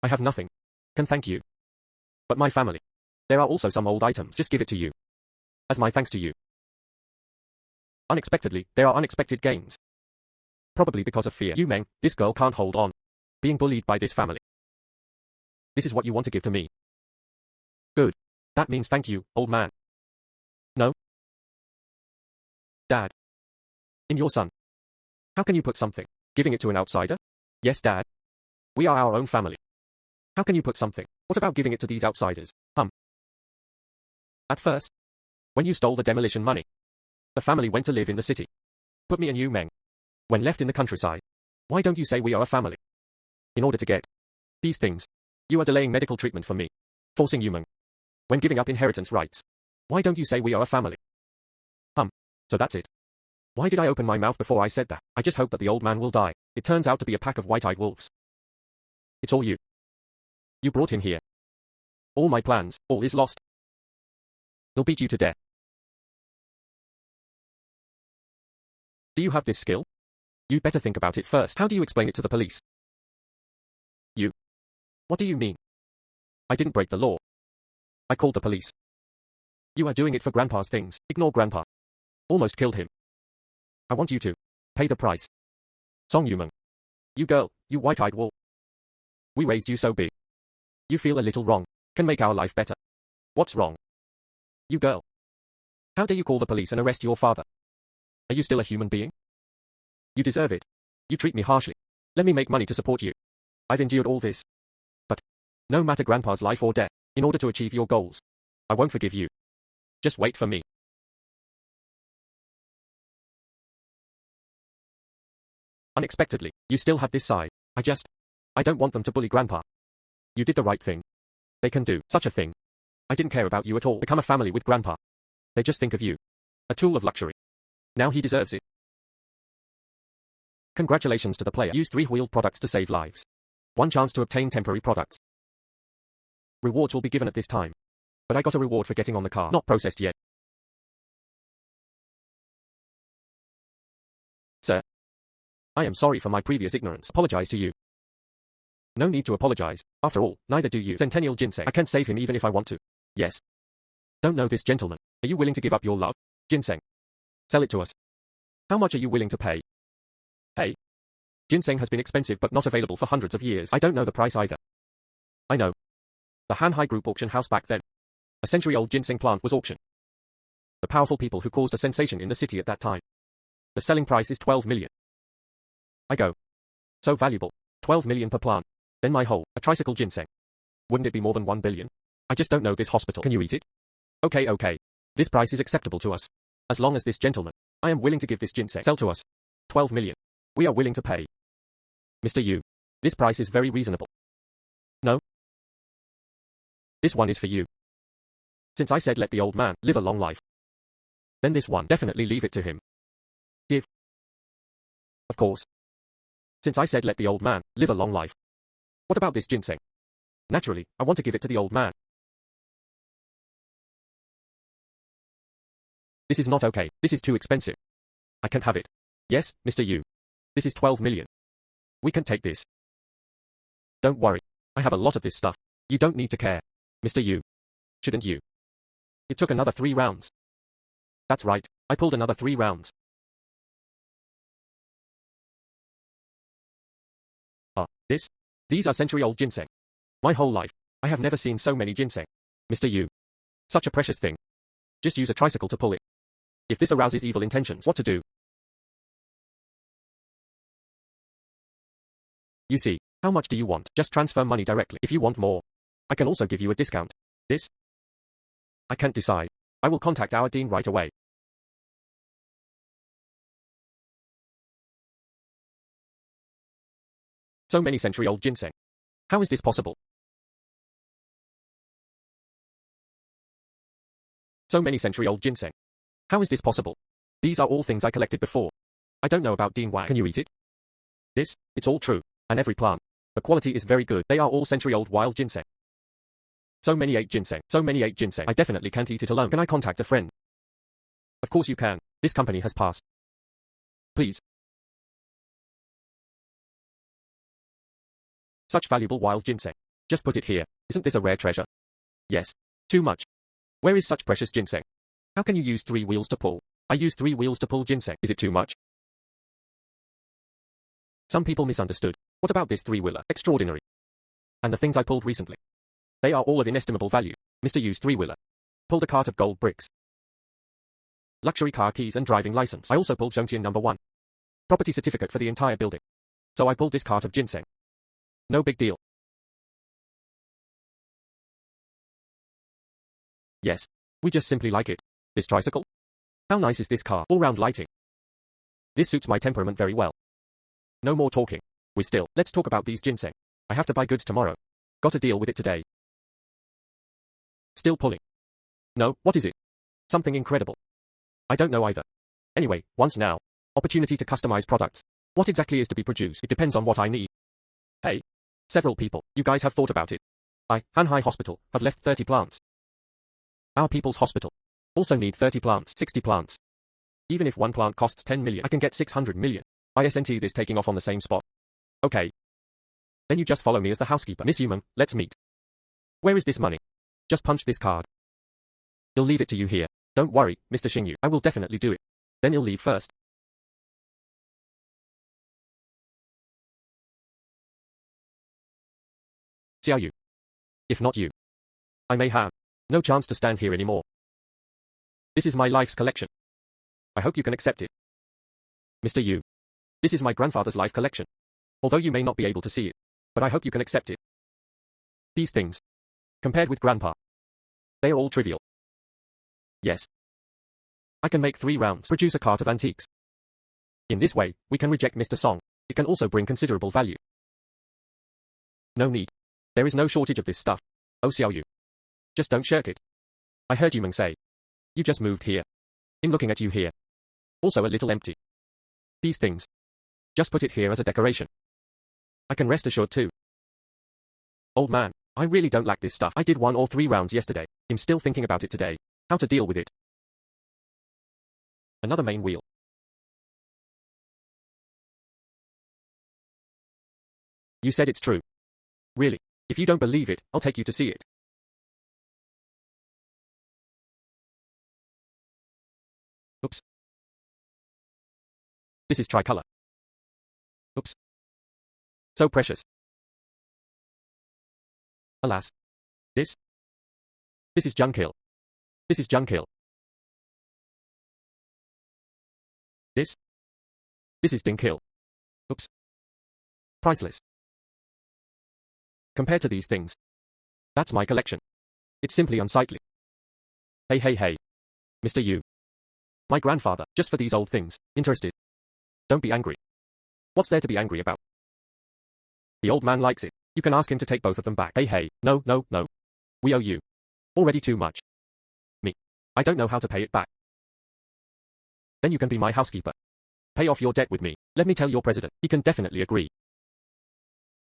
I have nothing. Can thank you. But my family. There are also some old items. Just give it to you. As my thanks to you. Unexpectedly, there are unexpected gains. Probably because of fear. Yumeng, this girl can't hold on. Being bullied by this family. This is what you want to give to me. Good. That means thank you, old man. No? Dad. I'm your son. How can you put something, giving it to an outsider? Yes, Dad. We are our own family. How can you put something? What about giving it to these outsiders? At first, when you stole the demolition money, the family went to live in the city. Put me and Yumeng. When left in the countryside, why don't you say we are a family? In order to get these things, you are delaying medical treatment for me. Forcing Yumeng. When giving up inheritance rights, why don't you say we are a family? So that's it. Why did I open my mouth before I said that? I just hope that the old man will die. It turns out to be a pack of white-eyed wolves. It's all you. You brought him here. All my plans, all is lost. They'll beat you to death. Do you have this skill? You'd better think about it first. How do you explain it to the police? You. What do you mean? I didn't break the law. I called the police. You are doing it for Grandpa's things. Ignore Grandpa. Almost killed him. I want you to pay the price. Song Yumeng. You girl, you white-eyed wolf. We raised you so big. You feel a little wrong. Can make our life better. What's wrong? You girl. How dare you call the police and arrest your father? Are you still a human being? You deserve it. You treat me harshly. Let me make money to support you. I've endured all this. But, no matter Grandpa's life or death, in order to achieve your goals, I won't forgive you. Just wait for me. Unexpectedly, you still have this side. I don't want them to bully Grandpa. You did the right thing. They can do such a thing. I didn't care about you at all. Become a family with Grandpa. They just think of you. A tool of luxury. Now he deserves it. Congratulations to the player. Use 3-wheeled products to save lives. 1 chance to obtain temporary products. Rewards will be given at this time. But I got a reward for getting on the car. Not processed yet. Sir. I am sorry for my previous ignorance. Apologize to you. No need to apologize. After all, neither do you. Centennial Ginseng. I can't save him even if I want to. Yes. Don't know this gentleman. Are you willing to give up your love? Ginseng. Sell it to us. How much are you willing to pay? Hey. Ginseng has been expensive but not available for hundreds of years. I don't know the price either. I know. The Hanhai Group auction house back then. A century-old ginseng plant was auctioned. The powerful people who caused a sensation in the city at that time. The selling price is 12 million. I go. So valuable. 12 million per plant. Then my whole, a tricycle ginseng. Wouldn't it be more than 1 billion? I just don't know this hospital. Can you eat it? Okay. This price is acceptable to us. As long as this gentleman I am willing to give this ginseng. Sell to us. 12 million. We are willing to pay. Mr. Yu. This price is very reasonable. No? This one is for you. Since I said let the old man live a long life, then this one, definitely leave it to him. Give. Of course. Since I said let the old man live a long life. What about this ginseng? Naturally, I want to give it to the old man. This is not okay. This is too expensive. I can't have it. Yes, Mr. Yu. This is 12 million. We can take this. Don't worry. I have a lot of this stuff. You don't need to care. Mr. Yu. Shouldn't you? It took another 3 rounds. That's right. I pulled another 3 rounds. This? These are century-old ginseng. My whole life, I have never seen so many ginseng. Mr. Yu. Such a precious thing. Just use a tricycle to pull it. If this arouses evil intentions, what to do? You see, how much do you want? Just transfer money directly. If you want more, I can also give you a discount. This? I can't decide. I will contact our dean right away. So many century-old ginseng. How is this possible? So many century-old ginseng. How is this possible? These are all things I collected before. I don't know about Dean Wang. Can you eat it? This? It's all true. And every plant. The quality is very good. They are all century-old wild ginseng. So many 8 ginseng. So many 8 ginseng. I definitely can't eat it alone. Can I contact a friend? Of course you can. This company has passed. Please. Such valuable wild ginseng. Just put it here. Isn't this a rare treasure? Yes. Too much. Where is such precious ginseng? How can you use 3 wheels to pull? I use 3 wheels to pull ginseng. Is it too much? Some people misunderstood. What about this 3-wheeler? Extraordinary. And the things I pulled recently. They are all of inestimable value. Mr. Yu's 3-wheeler. Pulled a cart of gold bricks. Luxury car keys and driving license. I also pulled Zhongtian number 1. Property certificate for the entire building. So I pulled this cart of ginseng. No big deal. Yes. We just simply like it. This tricycle? How nice is this car? All-round lighting. This suits my temperament very well. No more talking. Let's talk about these ginseng. I have to buy goods tomorrow. Gotta deal with it today. Still pulling. No, what is it? Something incredible. I don't know either. Anyway, once now. Opportunity to customize products. What exactly is to be produced? It depends on what I need. Hey. Several people, you guys have thought about it. Hanhai Hospital, have left 30 plants. Our People's Hospital. Also need 30 plants, 60 plants. Even if one plant costs 10 million, I can get 600 million. ISNT this taking off on the same spot. Okay. Then you just follow me as the housekeeper. Miss Human, let's meet. Where is this money? Just punch this card. He'll leave it to you here. Don't worry, Mr. Xingyu. I will definitely do it. Then he'll leave first. Xiao Yu. If not you, I may have no chance to stand here anymore. This is my life's collection. I hope you can accept it. Mr. Yu. This is my grandfather's life collection. Although you may not be able to see it, but I hope you can accept it. These things, compared with Grandpa, they are all trivial. Yes. I can make 3 rounds, produce a cart of antiques. In this way, we can reject Mr. Song. It can also bring considerable value. No need. There is no shortage of this stuff. Oh Xiao Yu. Just don't shirk it. I heard you Meng say. You just moved here. I'm looking at you here. Also a little empty. These things. Just put it here as a decoration. I can rest assured too. Old man, I really don't like this stuff. I did 1 or 3 rounds yesterday. I'm still thinking about it today. How to deal with it. Another main wheel. You said it's true. Really. If you don't believe it, I'll take you to see it. Oops. This is tricolor. Oops. So precious. Alas. This is Junkill. This is Junkill. This is Dingkill. Oops. Priceless. Compared to these things. That's my collection. It's simply unsightly. Hey. Mr. Yu. My grandfather, just for these old things. Interested? Don't be angry. What's there to be angry about? The old man likes it. You can ask him to take both of them back. Hey, no. We owe you. Already too much. Me. I don't know how to pay it back. Then you can be my housekeeper. Pay off your debt with me. Let me tell your president. He can definitely agree.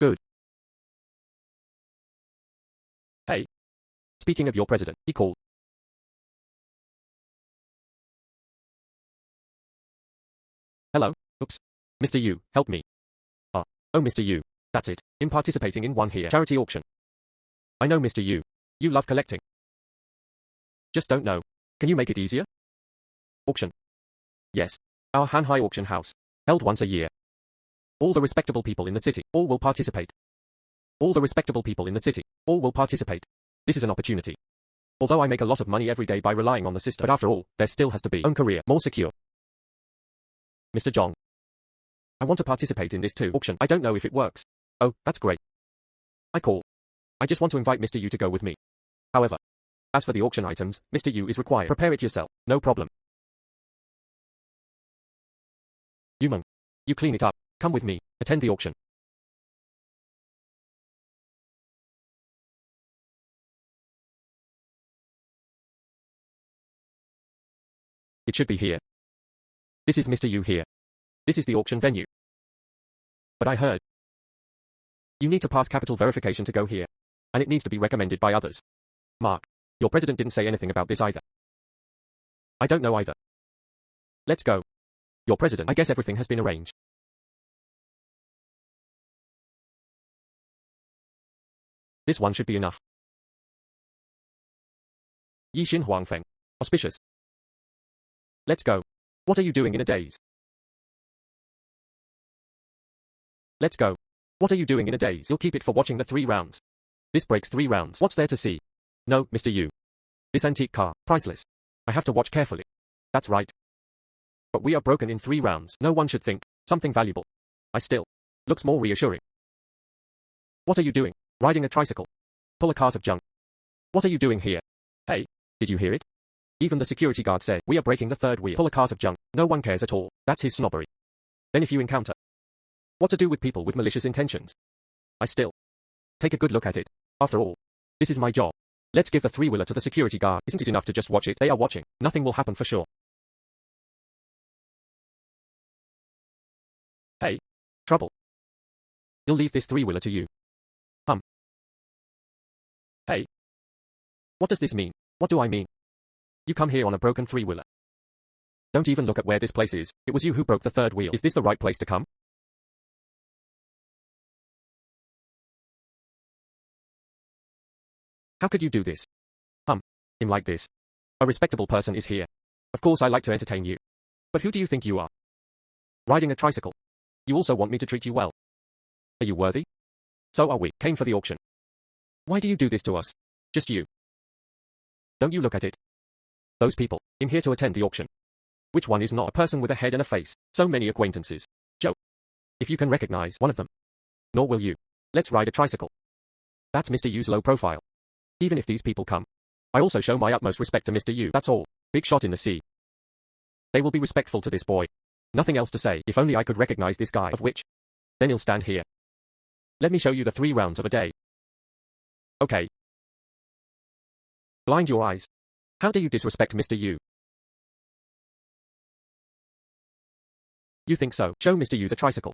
Good. Hey. Speaking of your president, he called. Hello? Oops. Mr. Yu, help me. Oh, Mr. Yu. That's it. I'm participating in one here. Charity auction. I know, Mr. Yu. You love collecting. Just don't know. Can you make it easier? Auction. Yes. Our Hanhai auction house. Held once a year. All the respectable people in the city, all will participate. All the respectable people in the city, all will participate. This is an opportunity. Although I make a lot of money every day by relying on the system, but after all, there still has to be own career, more secure. Mr. Zhong. I want to participate in this too. Auction. I don't know if it works. Oh, that's great. I call. I just want to invite Mr. Yu to go with me. However, as for the auction items, Mr. Yu is required. Prepare it yourself. No problem. Yumeng. You clean it up. Come with me. Attend the auction. It should be here. This is Mr. Yu here. This is the auction venue. But I heard. You need to pass capital verification to go here. And it needs to be recommended by others. Mark. Your president didn't say anything about this either. I don't know either. Let's go. Your president, I guess everything has been arranged. This one should be enough. Yi Xin Huangfeng. Auspicious. Let's go. What are you doing in a daze? Let's go. What are you doing in a daze? You'll keep it for watching the 3 rounds. This breaks 3 rounds. What's there to see? No, Mr. Yu. This antique car, priceless. I have to watch carefully. That's right. But we are broken in 3 rounds. No one should think. Something valuable. I still. Looks more reassuring. What are you doing? Riding a tricycle. Pull a cart of junk. What are you doing here? Hey, did you hear it? Even the security guard said, we are breaking the 3rd wheel. Pull a cart of junk. No one cares at all. That's his snobbery. Then if you encounter what to do with people with malicious intentions, I still take a good look at it. After all, this is my job. Let's give the 3-wheeler to the security guard. Isn't it enough to just watch it? They are watching. Nothing will happen for sure. Hey. Trouble. You'll leave this 3-wheeler to you. Hey. What does this mean? What do I mean? You come here on a broken 3-wheeler. Don't even look at where this place is. It was you who broke the 3rd wheel. Is this the right place to come? How could you do this? Him like this. A respectable person is here. Of course I like to entertain you. But who do you think you are? Riding a tricycle. You also want me to treat you well. Are you worthy? So are we. Came for the auction. Why do you do this to us? Just you. Don't you look at it. Those people. I'm here to attend the auction. Which one is not a person with a head and a face? So many acquaintances. Joe. If you can recognize one of them. Nor will you. Let's ride a tricycle. That's Mr. Yu's low profile. Even if these people come, I also show my utmost respect to Mr. Yu. That's all. Big shot in the sea. They will be respectful to this boy. Nothing else to say. If only I could recognize this guy. Of which? Then he'll stand here. Let me show you the 3 rounds of a day. Okay. Blind your eyes. How do you disrespect Mr. Yu? You think so? Show Mr. Yu the tricycle.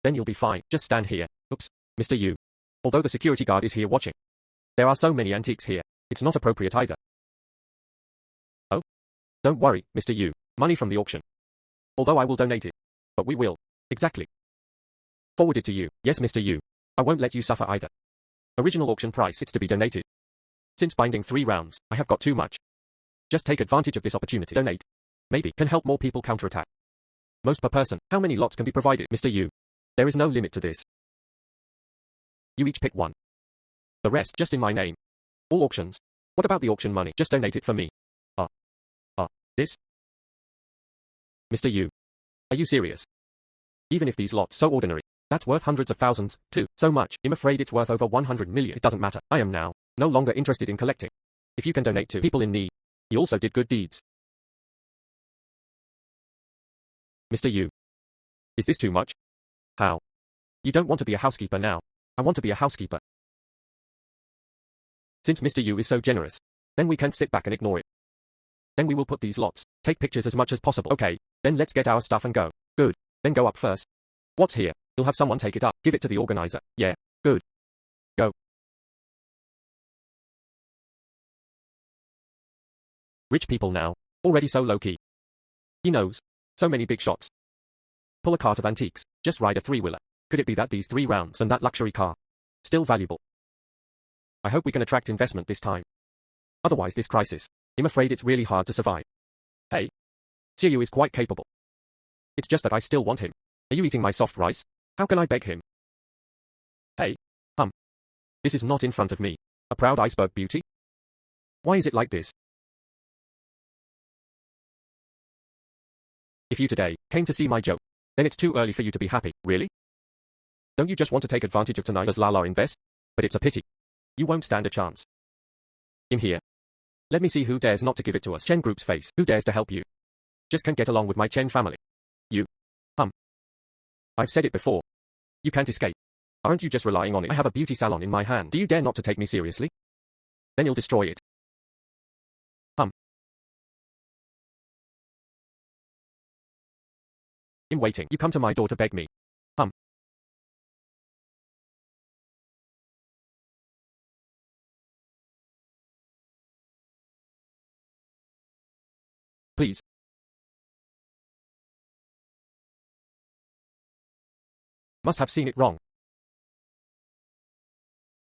Then you'll be fine. Just stand here. Oops. Mr. Yu. Although the security guard is here watching. There are so many antiques here. It's not appropriate either. Oh? Don't worry, Mr. Yu. Money from the auction. Although I will donate it. But we will. Exactly. Forward it to you. Yes, Mr. Yu. I won't let you suffer either. Original auction price, it's to be donated. Since binding 3 rounds, I have got too much. Just take advantage of this opportunity. Donate. Maybe can help more people counterattack. Most per person. How many lots can be provided, Mr. Yu? There is no limit to this. You each pick one. The rest just in my name. All auctions. What about the auction money? Just donate it for me. This? Mr. Yu. Are you serious? Even if these lots so ordinary, that's worth hundreds of thousands, too. So much. I'm afraid it's worth over 100 million. It doesn't matter. I am now no longer interested in collecting. If you can donate to people in need, you also did good deeds. Mr. Yu. Is this too much? How? You don't want to be a housekeeper now. I want to be a housekeeper. Since Mr. Yu is so generous, then we can't sit back and ignore it. Then we will put these lots, take pictures as much as possible. Okay, then let's get our stuff and go. Good. Then go up first. What's here? You'll have someone take it up. Give it to the organizer. Yeah. Good. Go. Rich people now. Already so low-key. He knows. So many big shots. Pull a cart of antiques. Just ride a three-wheeler. Could it be that these 3 rounds and that luxury car? Still valuable. I hope we can attract investment this time. Otherwise this crisis, I'm afraid it's really hard to survive. Hey. Xiu is quite capable. It's just that I still want him. Are you eating my soft rice? How can I beg him? Hey. This is not in front of me. A proud iceberg beauty? Why is it like this? If you today came to see my joke, then it's too early for you to be happy, really? Don't you just want to take advantage of tonight as Lala invest? But it's a pity. You won't stand a chance. In here. Let me see who dares not to give it to us. Chen Group's face. Who dares to help you? Just can't get along with my Chen family. You. I've said it before. You can't escape. Aren't you just relying on it? I have a beauty salon in my hand. Do you dare not to take me seriously? Then you'll destroy it. I'm waiting. You come to my door to beg me. Please. Must have seen it wrong.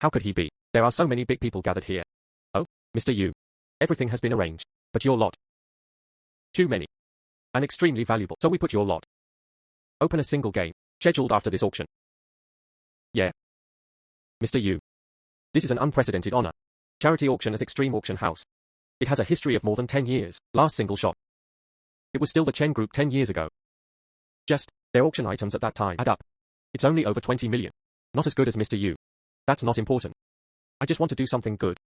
How could he be? There are so many big people gathered here. Oh, Mr. Yu. Everything has been arranged. But your lot. Too many. And extremely valuable. So we put your lot. Open a single game. Scheduled after this auction. Yeah. Mr. Yu. This is an unprecedented honor. Charity auction at Extreme Auction House. It has a history of more than 10 years. Last single shot. It was still the Chen Group 10 years ago. Just, their auction items at that time add up. It's only over 20 million. Not as good as Mr. Yu. That's not important. I just want to do something good.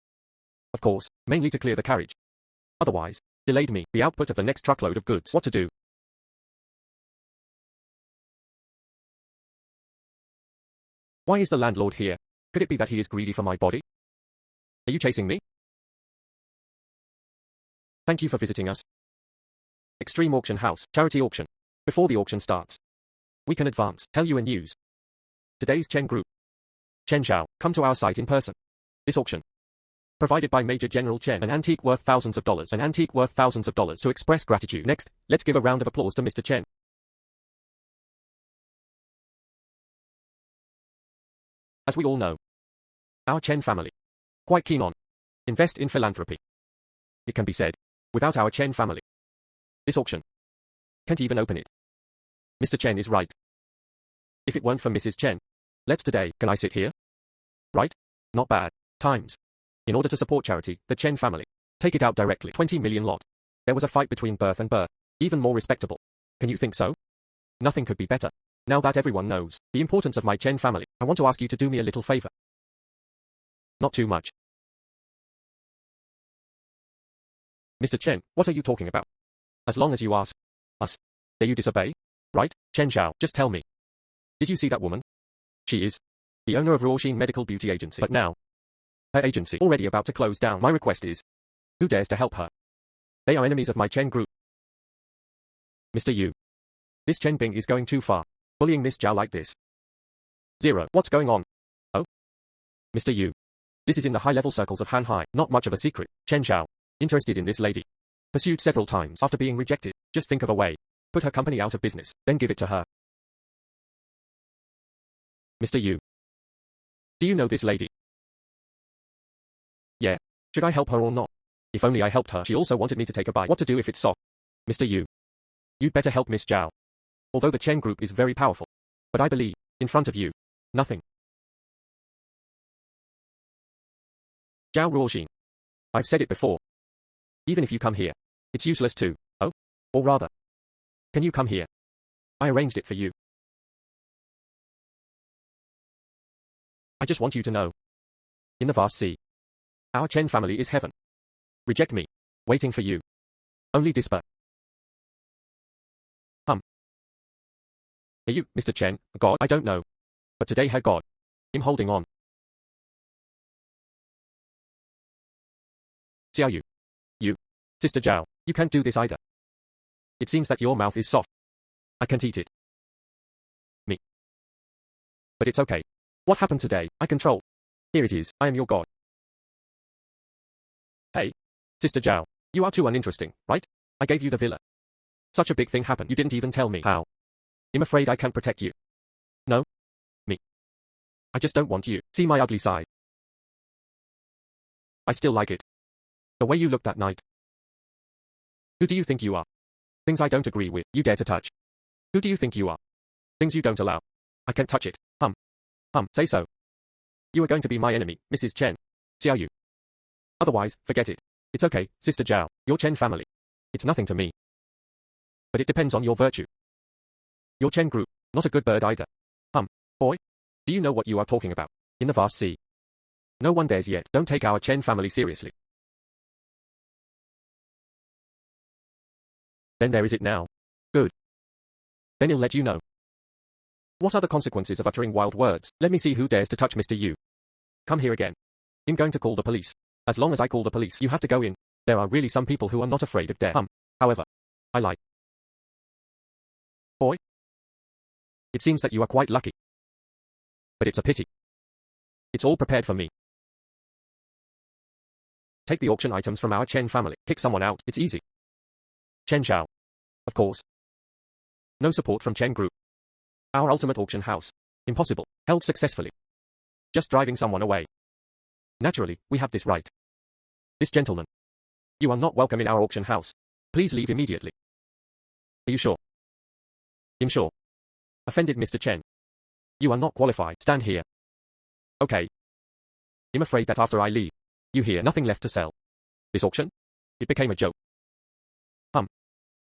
Of course, mainly to clear the carriage. Otherwise, delayed me, the output of the next truckload of goods. What to do? Why is the landlord here? Could it be that he is greedy for my body? Are you chasing me? Thank you for visiting us. Extreme Auction House, charity auction. Before the auction starts, we can advance, tell you in news. Today's Chen Group. Chen Xiao, come to our site in person. This auction. Provided by Major General Chen, an antique worth thousands of dollars, to express gratitude. Next, let's give a round of applause to Mr. Chen. As we all know, our Chen family, quite keen on, invest in philanthropy. It can be said, without our Chen family, this auction can't even open it. Mr. Chen is right. If it weren't for Mrs. Chen, let's today, can I sit here? Right? Not bad. Times. In order to support charity, the Chen family, take it out directly. 20 million lot. There was a fight between birth and birth. Even more respectable. Can you think so? Nothing could be better. Now that everyone knows the importance of my Chen family, I want to ask you to do me a little favor. Not too much. Mr. Chen, what are you talking about? As long as you ask us, dare you disobey? Right? Chen Xiao, just tell me. Did you see that woman? She is the owner of Yu Qin Medical Beauty Agency. But now, her agency already about to close down. My request is, who dares to help her? They are enemies of my Chen Group. Mr. Yu. This Chen Bing is going too far. Bullying Miss Zhao like this. 0. What's going on? Oh? Mr. Yu. This is in the high-level circles of Hanhai. Not much of a secret. Chen Xiao. Interested in this lady. Pursued several times after being rejected. Just think of a way. Put her company out of business, then give it to her. Mr. Yu. Do you know this lady? Yeah. Should I help her or not? If only I helped her. She also wanted me to take a bite. What to do if it's soft? Mr. Yu. You'd better help Miss Zhao. Although the Chen Group is very powerful. But I believe, in front of you, nothing. Zhao Ruoxin. I've said it before. Even if you come here, it's useless too. Oh? Or rather, can you come here? I arranged it for you. I just want you to know. In the vast sea, our Chen family is heaven. Reject me. Waiting for you. Only despair. Hey you, Mr. Chen, God, I don't know. But today had God. I'm holding on. Xiao Yu. You. Sister Zhao, you can't do this either. It seems that your mouth is soft. I can't eat it. Me. But it's okay. What happened today, I control. Here it is, I am your God. Hey. Sister Zhao, you are too uninteresting, right? I gave you the villa. Such a big thing happened, you didn't even tell me how. I'm afraid I can't protect you. No? Me. I just don't want you see my ugly side. I still like it. The way you looked that night. Who do you think you are? Things I don't agree with, you dare to touch. Who do you think you are? Things you don't allow. I can't touch it. Say so. You are going to be my enemy, Mrs. Chen. Xiao Yu. Otherwise, forget it. It's okay, Sister Zhao, your Chen family. It's nothing to me. But it depends on your virtue. Your Chen group, not a good bird either. Boy? Do you know what you are talking about? In the vast sea. No one dares yet, don't take our Chen family seriously. Then there is it now. Good. Then he'll let you know. What are the consequences of uttering wild words? Let me see who dares to touch Mr. Yu. Come here again. I'm going to call the police. As long as I call the police, you have to go in. There are really some people who are not afraid of death. However, I like. Boy? It seems that you are quite lucky. But it's a pity. It's all prepared for me. Take the auction items from our Chen family. Kick someone out, it's easy. Chen Xiao. Of course. No support from Chen Group. Our ultimate auction house. Impossible. Held successfully. Just driving someone away. Naturally, we have this right. This gentleman. You are not welcome in our auction house. Please leave immediately. Are you sure? I'm sure. Offended Mr. Chen. You are not qualified. Stand here. Okay. I'm afraid that after I leave, you hear nothing left to sell. This auction? It became a joke.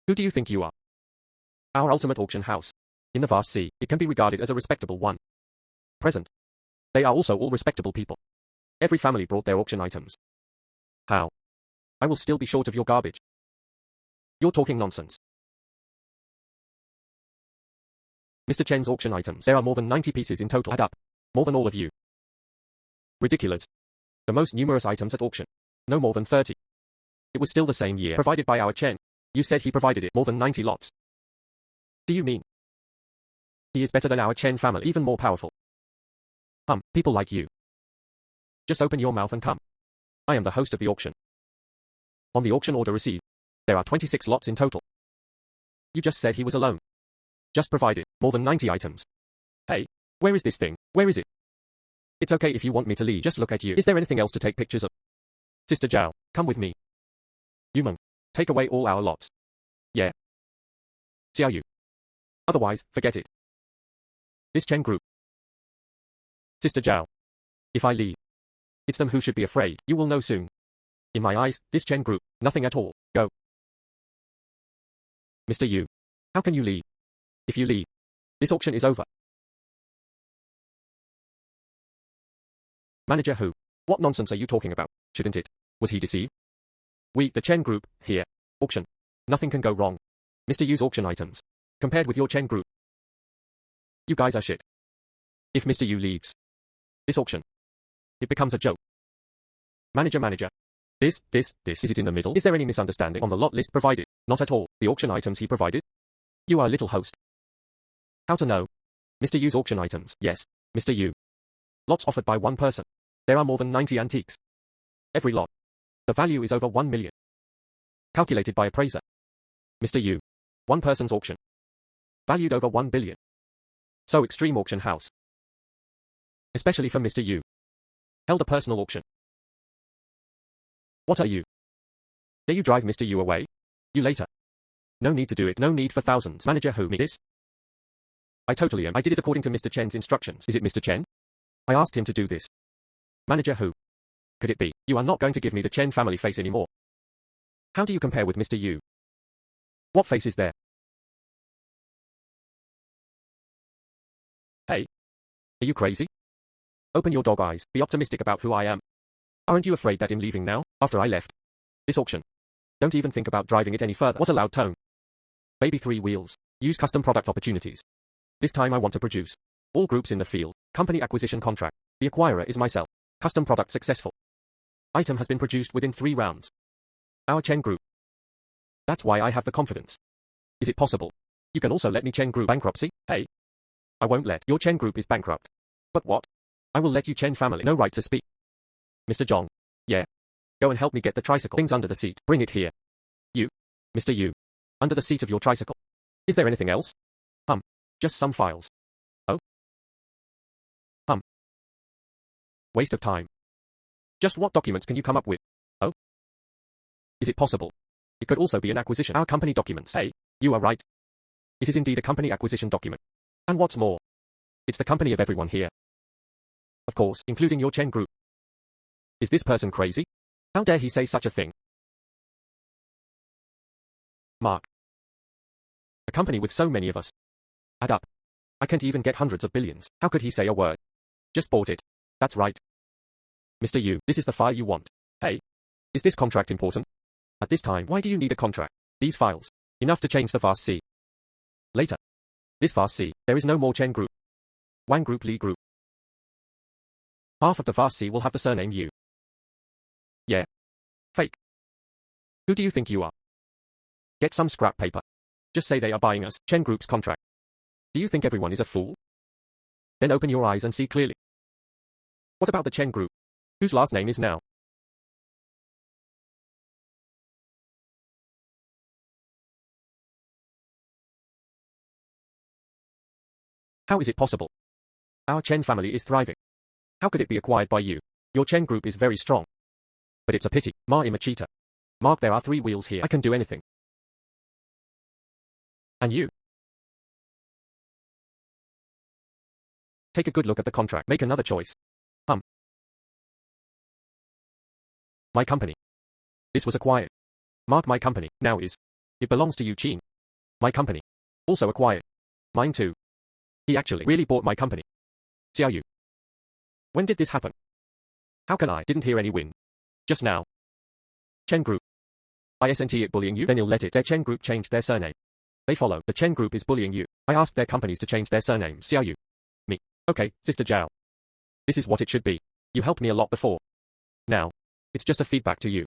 Who do you think you are? Our ultimate auction house. In the vast sea, it can be regarded as a respectable one. Present. They are also all respectable people. Every family brought their auction items. How? I will still be short of your garbage. You're talking nonsense. Mr. Chen's auction items. There are more than 90 pieces in total. Add up. More than all of you. Ridiculous. The most numerous items at auction. No more than 30. It was still the same year. Provided by our Chen. You said he provided it. More than 90 lots. Do you mean? He is better than our Chen family. Even more powerful. People like you. Just open your mouth and come. I am the host of the auction. On the auction order received, there are 26 lots in total. You just said he was alone. Just provided more than 90 items. Hey, where is this thing? Where is it? It's okay if you want me to leave. Just look at you. Is there anything else to take pictures of? Sister Zhao, come with me. Yumeng, take away all our lots. Yeah. Xiao Yu. Otherwise, forget it. This Chen group. Sister Zhao. If I leave, it's them who should be afraid. You will know soon. In my eyes, this Chen group, nothing at all. Go. Mr. Yu. How can you leave? If you leave, this auction is over. Manager who? What nonsense are you talking about? Shouldn't it? Was he deceived? We, the Chen group, here. Auction. Nothing can go wrong. Mr. Yu's auction items. Compared with your Chen group. You guys are shit. If Mr. Yu leaves this auction, it becomes a joke. Manager. This, is it in the middle? Is there any misunderstanding on the lot list provided? Not at all. The auction items he provided? You are a little host. How to know? Mr. Yu's auction items. Yes, Mr. Yu. Lots offered by one person. There are more than 90 antiques. Every lot. The value is over 1 million. Calculated by appraiser. Mr. Yu. One person's auction. Valued over 1 billion. So extreme auction house. Especially for Mr. Yu. Held a personal auction. What are you? Dare you drive Mr. Yu away? You later. No need to do it. No need for thousands. Manager who? Me this? I totally am. I did it according to Mr. Chen's instructions. Is it Mr. Chen? I asked him to do this. Manager who? Could it be? You are not going to give me the Chen family face anymore. How do you compare with Mr. Yu? What face is there? Hey. Are you crazy? Open your dog eyes. Be optimistic about who I am. Aren't you afraid that I'm leaving now, after I left this auction? Don't even think about driving it any further. What a loud tone. Baby 3 wheels. Use custom product opportunities. This time I want to produce. All groups in the field. Company acquisition contract. The acquirer is myself. Custom product successful. Item has been produced within 3 rounds. Our Chen group. That's why I have the confidence. Is it possible? You can also let me Chen group bankruptcy? Hey. I won't let. Your Chen group is bankrupt. But what? I will let you Chen family. No right to speak. Mr. Zhong. Yeah. Go and help me get the tricycle. Things under the seat. Bring it here. You. Mr. Yu. Under the seat of your tricycle. Is there anything else? Just some files. Oh? Waste of time. Just what documents can you come up with? Oh? Is it possible? It could also be an acquisition. Our company documents. Hey, you are right. It is indeed a company acquisition document. And what's more? It's the company of everyone here. Of course, including your Chen group. Is this person crazy? How dare he say such a thing? Mark. A company with so many of us. Add up. I can't even get hundreds of billions. How could he say a word? Just bought it. That's right. Mr. Yu, this is the file you want. Hey. Is this contract important? At this time, why do you need a contract? These files. Enough to change the Fast C. Later. This Fast C, there is no more Chen group. Wang group, Li group. Half of the Fast C will have the surname Yu. Yeah. Fake. Who do you think you are? Get some scrap paper. Just say they are buying us, Chen group's contract. Do you think everyone is a fool? Then open your eyes and see clearly. What about the Chen group? Whose last name is now? How is it possible? Our Chen family is thriving. How could it be acquired by you? Your Chen group is very strong. But it's a pity. Ma im a cheater. Mark, there are 3 wheels here. I can do anything. And you? Take a good look at the contract. Make another choice. My company. This was acquired. Mark, my company, now is. It belongs to Yu Qin. My company. Also acquired. Mine too. He actually really bought my company. Xiaoyu. When did this happen? How can I? Didn't hear any wind. Just now. Chen group. Isn't it bullying you? Then you'll let it. Their Chen group changed their surname. They follow. The Chen group is bullying you. I asked their companies to change their surname. Xiaoyu. Me. Okay, Sister Zhao. This is what it should be. You helped me a lot before. Now. It's just a feedback to you.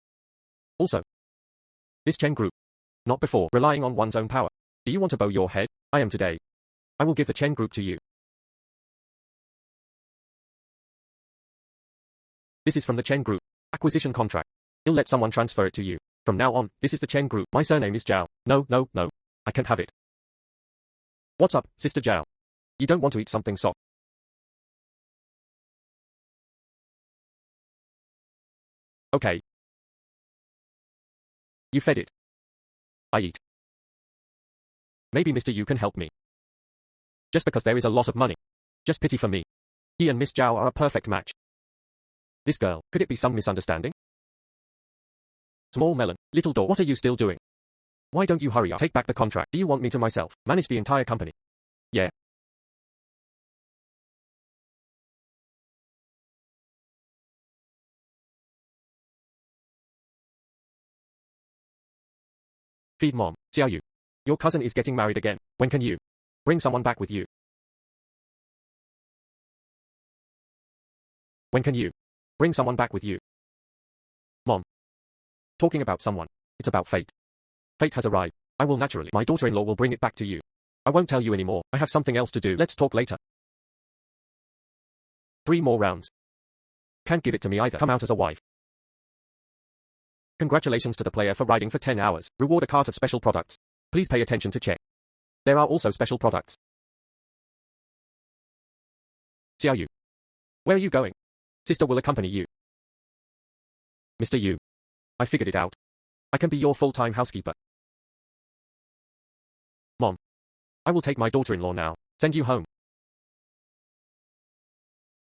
Also. This Chen group. Not before. Relying on one's own power. Do you want to bow your head? I am today. I will give the Chen group to you. This is from the Chen group. Acquisition contract. You'll let someone transfer it to you. From now on, this is the Chen group. My surname is Zhao. No. I can't have it. What's up, Sister Zhao? You don't want to eat something soft? Okay. You fed it. I eat. Maybe Mr. Yu can help me. Just because there is a lot of money. Just pity for me. He and Miss Zhao are a perfect match. This girl, could it be some misunderstanding? Small melon, little door, what are you still doing? Why don't you hurry up? Take back the contract. Do you want me to myself manage the entire company? Yeah. Feed mom, Xiaoyu. Your cousin is getting married again. When can you bring someone back with you? When can you bring someone back with you? Mom. Talking about someone. It's about fate. Fate has arrived. I will naturally. My daughter-in-law will bring it back to you. I won't tell you anymore. I have something else to do. Let's talk later. 3 more rounds. Can't give it to me either. Come out as a wife. Congratulations to the player for riding for 10 hours. Reward a cart of special products. Please pay attention to check. There are also special products. Xiaoyu. Where are you going? Sister will accompany you. Mr. Yu. I figured it out. I can be your full-time housekeeper. Mom. I will take my daughter-in-law now. Send you home.